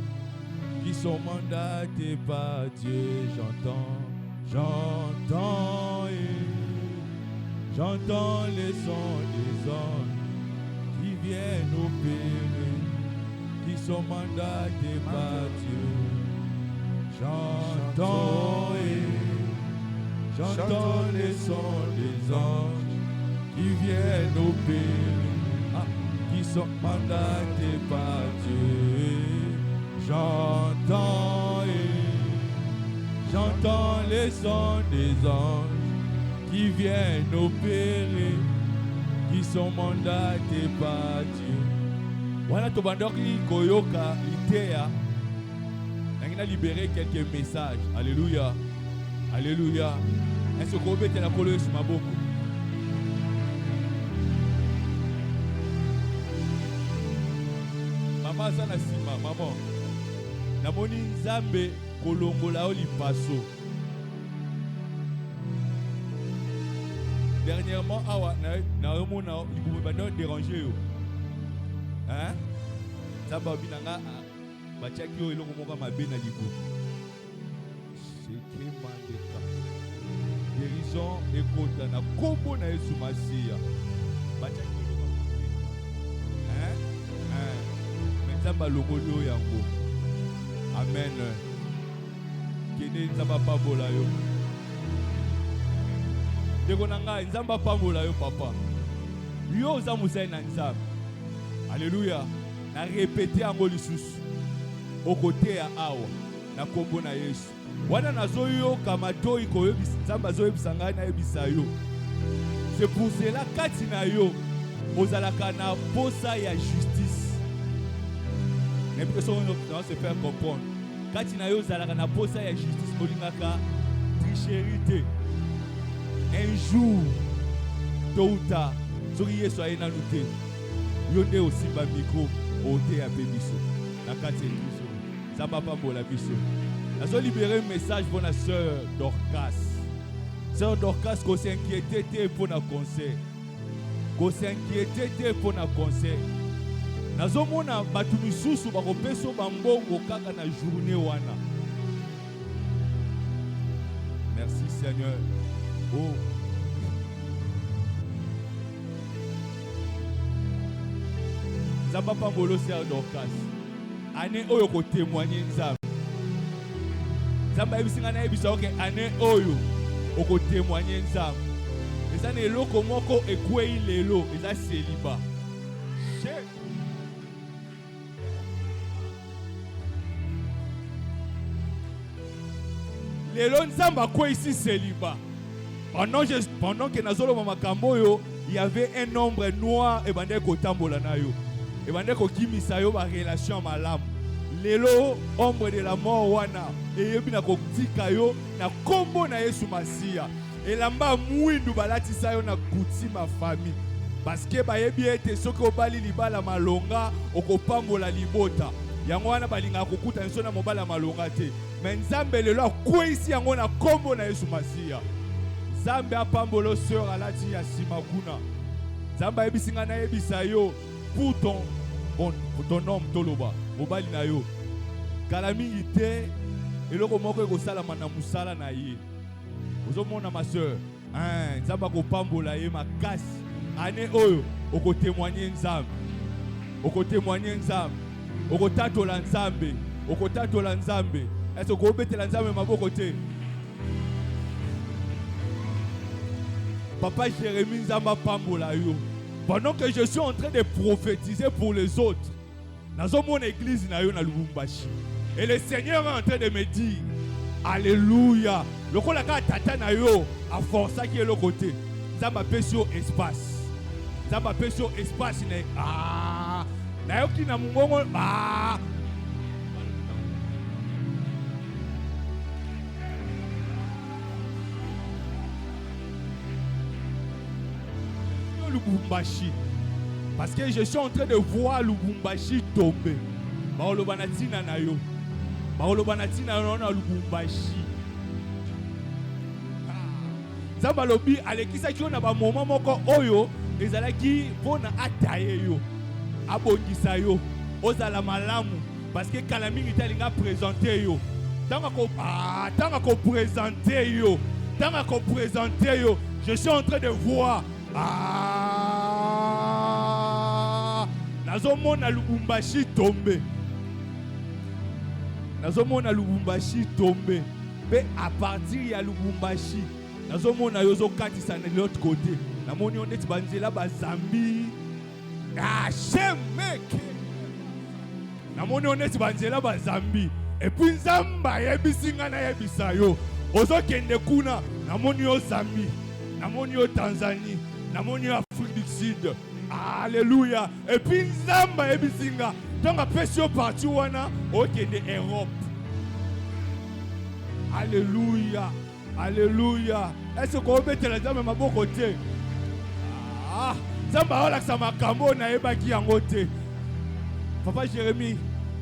Qui sont mandatés par Dieu. J'entends le son des anges qui viennent opérer, qui sont mandatés par Dieu. J'entends le son des anges qui viennent opérer, qui sont mandatés par Dieu. J'entends le son des anges qui viennent opérer, qui sont mandatés par Dieu. Voilà, tu vas donc koyoka itea. On a libéré quelques messages. Alléluia. Alléluia. Est-ce que vous mettez la colère sur ma bouche? Maman ça na sima, maman. Na moni nzambe kolongola o lipaso. Dernièrement, awa na remona ibume bana déranger yo. Hein? Zamba binanga bachaki yo eloko moko mabe na libu. C'est mandeka. Guérison et kota na kombo na Yesu Masia. Bachaki eloko mabe. Hein? Mais zamba longolo yango. Amen. Kene nzamba pambola yo. Ndeko nanga nzamba pambola yo papa. Yo oza musai na nzamba. Alléluia. Na répéter yango lisusu. Au côté ya awa na kombo na Yesu. Wana nazo yo kamato ikoyebisa nzamba zo yebisa ngai na yebisa yo. C'est pour cela kati na yo ozalaka na posa ya justice. L'impression on va se faire comprendre. Kati na yo ozalaka na posa ya justice olingaka tricherie. Un jour, tôt ou tard, soki Yesu ayena lute. Yo nde osimba micro ote ya biso. Na kati ya biso. Zamba pambola biso. Nazo libérer un message pour la sœur Dorcas. Sœur Dorcas ko s'inquiéter pour na conseil. Ko s'inquiéter pour na conseil. Nazo mona batu misusu ba kopeso bambongo kaka na journée wana. Merci Seigneur. Oh. Zamba pambolo sœur Dorcas. Ane oyo ko témoigner nzambe. Zamba ebisinga na ebisa oke ane oyo oko témoigner nzambe. Eza na eloko moko ekwei lelo eza célibat. Lelo nzamba kwa ici célibat. Pendant que nazolo makambo yo, il y avait un nombre noir et bande ko tambola na yo. Et bande ko kimisa yo ba relation malamu. Lelo ombre de la mort wana et yebina ko tika yo na kombo na Yesu Masia. Et lamba mwindu balatisa yo na kuti ma famille. Parce que ba yebi ete soki obali libala malonga okopambola libota. Yango wana balinga kokuta nso na mobala malonga te. Mais nzambe lelo akwesi yango na kombo na Yesu Masia. Nzambe apambolo sœur alati ya simakuna. Nzambe ebisinga na ebisa yo pour ton homme toloba mobali na yo. Kala mingi te eloko moko ekosalama na musala na ye. Ozomona ma sœur, nzambe akopambola ye makasi. Ane oyo oko témoigner nzambe. Oko témoigner nzambe. Oko tatola nzambe. Oko tatola nzambe. Est-ce que obetela nzambe maboko te? Papa Jérémie nzamba pambola yo. Pendant que je suis en train de prophétiser pour les autres, dans mon église na yo na Lubumbashi. Et le Seigneur est en train de me dire, alléluia. Le ko la ka tata na yo a força qui est le côté. Nzamba pesio espace. Nzamba pesio espace ne na yo ki na mungongo Lubumbashi. Parce que je suis en train de voir Lubumbashi tomber. Baolo banatina na yo. Baolo banatina na Lubumbashi. Zamba lobi alekisa ki na ba moment moko oyo ezalaki pona ataye yo. Abongisa yo. Ozala malamu parce que Kalamingi talinga présenter yo. Tanga ko présenter yo. Tanga ko présenter yo. Je suis en train de voir nazomona Lubumbashi tombe. Nazomona Lubumbashi tombe. Mais à partir ya Lubumbashi, nazomona yozo katisa na l'autre côté. Namoni oneti banzela ba Zambi. Shemeke. Namoni oneti banzela ba Zambi. Et puis Nzamba yebisinga na yebisa yo. Ozo kende kuna namoni yo Zambi. Namoni yo Tanzanie. Namoni yo Afrique du Sud. Alléluia. Et puis Nzamba ebisinga. Donc après sur parti wana okende Europe. Alléluia. Alléluia. Est-ce qu'on peut te la dire même à bon côté? Ah, Zamba ola makambo na ebaki yango te. Papa Jérémie,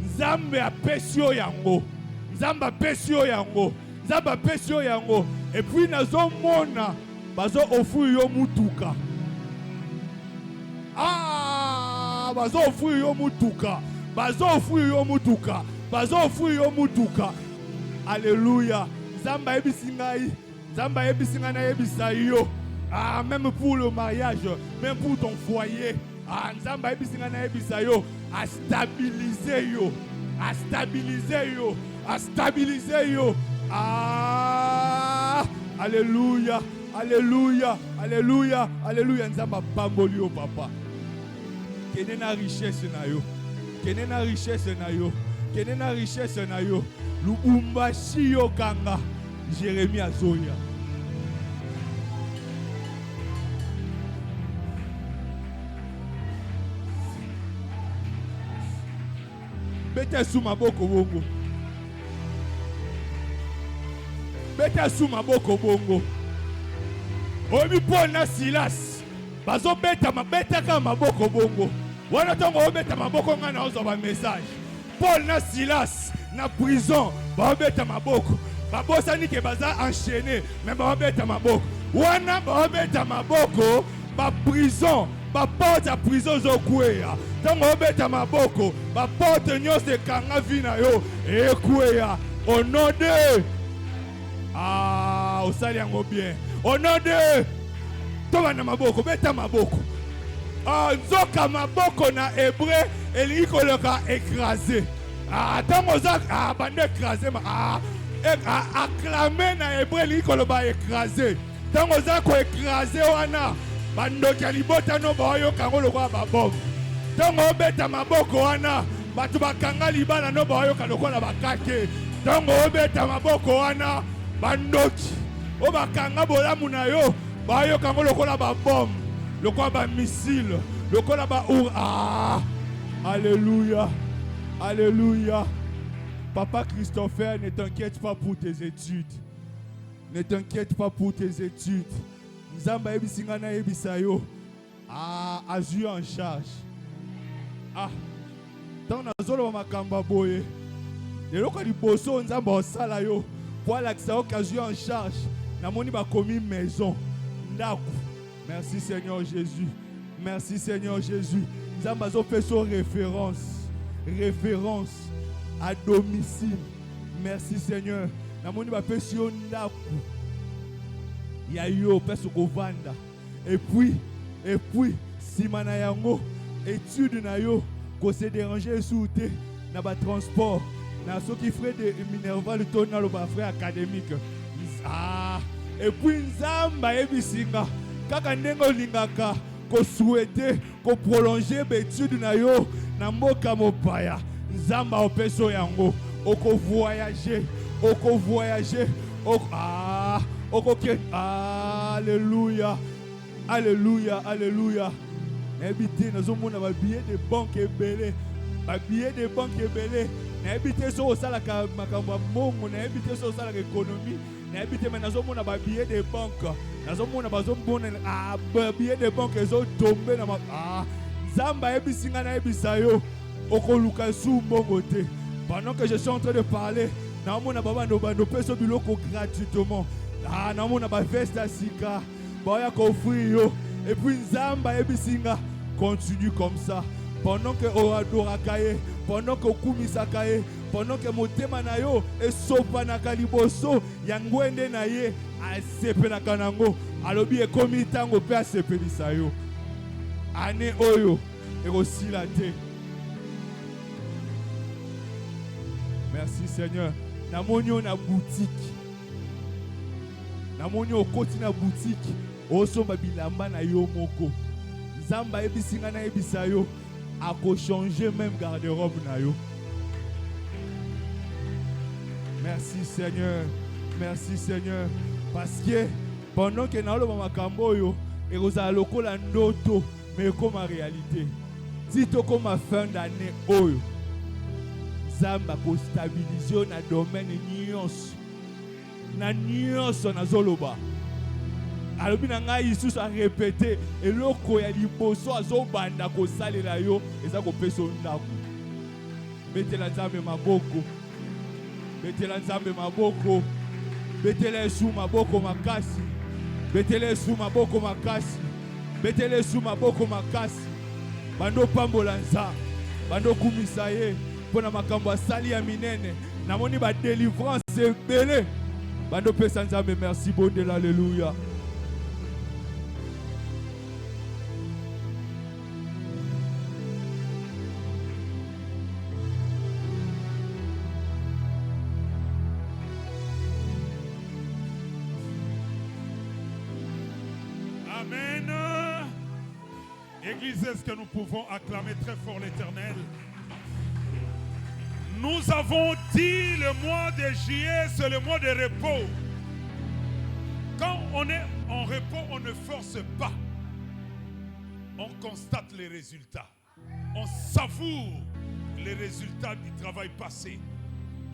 Nzambe apesi yo yango. Nzambe apesi yo yango. Nzambe apesi yo yango. Et puis nazomona bazo offrir yo mutuka. Ah, bazo offrir yo mutuka. Bazo offrir yo mutuka. Bazo offrir yo mutuka. Alléluia. Nzambe ebisi ngai. Nzambe ebisi ngai na ebisa yo. Ah, même pour le mariage, même pour ton foyer. Ah, Nzamba ebisi na ebisa yo, à stabiliser yo, à stabiliser yo, à stabiliser yo. Ah, alléluia, alléluia, alléluia, alléluia. Nzamba pamboli yo papa. Kene na richesse na yo, kene na richesse na yo, kene na richesse na yo. Lubumbashi yo kanga, Jérémie Azoya. Bete sous ma boko bongo. Bete sous ma boko bongo. Obi pona Silas. Bazo beta ma beta ka ma boko bongo. Wana tongo obeta ma boko ngana ozo ba message. Paul na Silas na prison. Ba beta ma boko. Ba bosa ni ke baza enchaîné. Mais ba beta ma boko. Wana ba beta ma boko. Ba prison. Ba porte à prison zo kueya. Tango obeta maboko, ba porte nyose kanga vina yo ekueya. Au nom de au sali yango bien. Au nom de Toma na maboko, beta maboko. Nzoka maboko na hébreu elingi koloka écrasé. Tango za bande écrasé acclamé na hébreu elingi koloba écrasé. Tango za ko écrasé wana bandoki ya libota no bayo kango lokwa babom. Tango obeta maboko wana batu bakanga libala no bayoka lokola bakake. Tango obeta maboko wana bandoki obakanga bolamu na yo bayoka ngo lokola babom, lokola ba missile, lokola ba alléluia, alléluia. Papa Christopher, ne t'inquiète pas pour tes études. Ne t'inquiète pas pour tes études. Nzamba ebisinga na ebisa yo azui en charge. Tant nazolo makamba boye. Leloko liboso nzamba osala yo pour lakisa yo azui en charge. Namoni ba komi maison. Ndaku. Merci Seigneur Jésus. Merci Seigneur Jésus. Nzamba zo peso référence. Référence à domicile. Merci Seigneur. Namoni ba peso ndaku. Ya yo peso kovanda. Et puis simana yango étude na yo ko se déranger sous te na ba transport na so qui frais de Minerval to na lo ba frais académique. Et puis nzamba ebisinga kaka ndengo lingaka ko souhaiter ko prolonger étude na yo na mboka mopaya. Nzamba opeso yango oko voyager alléluia, alléluia, alléluia. N'habitez nous avons un billet de banque belé, un billet de banque belé. N'habitez sur ça la macamba mongo, n'habitez sur ça l'économie. N'habitez mais nous avons un billet de banque. Nous avons un billet de banque ils ont tombé dans ma Zamba ebisinga na ebisayo okoluka sou mongote. Pendant que je suis en train de parler, namona baba no peso biloko gratuitement. Namona ba veste asika. Baya ko free yo. Et puis Nzamba ebisinga continue comme ça. Pendant que oradora kaye, pendant que kumisa kaye, pendant que motema na yo esopa na kaliboso yangwende na ye asepela kanango. Alobi ekomi tango pe asepelisa yo. Ane oyo ekosila te. Merci Seigneur. Namoni na boutique. Namoni okoti na boutique. Osomba bilamba na yo moko. Nzamba ebisinga na ebisa yo. Ako changer même garde-robe na yo. Merci Seigneur. Merci Seigneur. Parce que pendant que na lo makambo yo ekozala lokola ndoto mais comme en réalité. Dis-toi comme à fin d'année oyo. Nzamba ko stabiliser na domaine nyonso. na nyonso nazoloba. Alobi na ngai lisusu a répété eloko ya liboso azobanda kosalela yo eza kopesa ndako. Betela Nzambe maboko. Betela Nzambe maboko. Betela Yesu maboko makasi. Betela Yesu maboko makasi. Betela Yesu maboko makasi. Bando pambola nza. Bando kumisa ye. Pona makambo asali ya minene. Namoni ba délivrance ebele. Bando pesa Nzambe merci bondela alléluia. Amen. Église, est-ce que nous pouvons acclamer très fort l'Éternel? Nous avons dit le mois de juillet, c'est le mois de repos. Quand on est en repos, on ne force pas. On constate les résultats. On savoure les résultats du travail passé.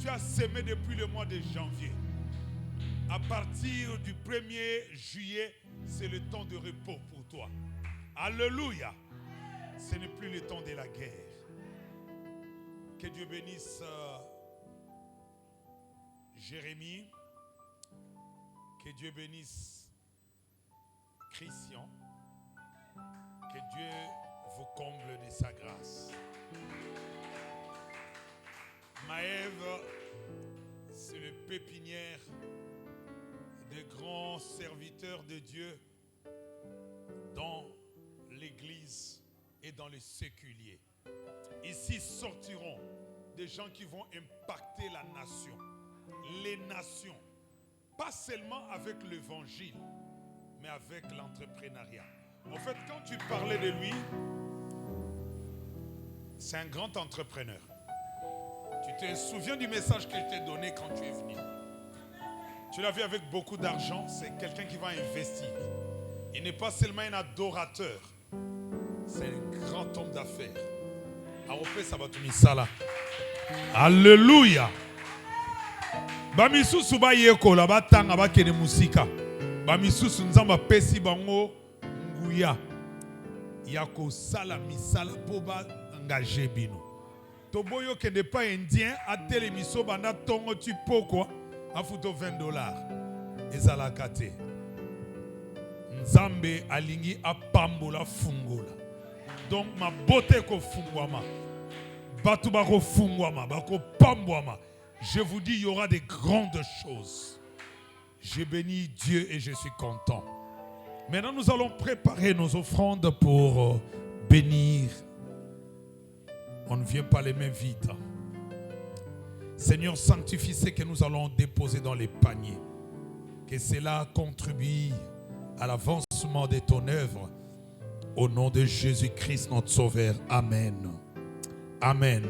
Tu as semé depuis le mois de janvier. À partir du 1er juillet, c'est le temps de repos pour toi. Alléluia. Ce n'est plus le temps de la guerre. Que Dieu bénisse Jérémie. Que Dieu bénisse Christian. Que Dieu vous comble de sa grâce. Maëve, c'est le pépinière des grands serviteurs de Dieu dans l'église et dans le séculier. Ici sortiront des gens qui vont impacter la nation, les nations, pas seulement avec l'évangile, mais avec l'entrepreneuriat. En fait, quand tu parlais de lui, c'est un grand entrepreneur. Tu te souviens du message que je t'ai donné quand tu es venu? Tu l'as vu avec beaucoup d'argent, c'est quelqu'un qui va investir. Il n'est pas seulement un adorateur, c'est un grand homme d'affaires. Alléluia. Bamisusu ba yekola batanga bakene musika. Bamisusu nzamba pesi bango nguya. Yako sala misala poba engagé bino. Toboyo ke n'est pas indien a telemiso banda tongo tu poko afuto $20. Ezalakate. Nzambe alingi apambola fungola. Donc ma beauté ko fungwama. Batu bako fungwama, bako pambwama. Je vous dis, il y aura des grandes choses. J'ai béni Dieu et je suis content. Maintenant, nous allons préparer nos offrandes pour bénir. On ne vient pas les mains vides. Seigneur, sanctifie ce que nous allons déposer dans les paniers. Que cela contribue à l'avancement de ton œuvre. Au nom de Jésus-Christ, notre Sauveur. Amen. Amen.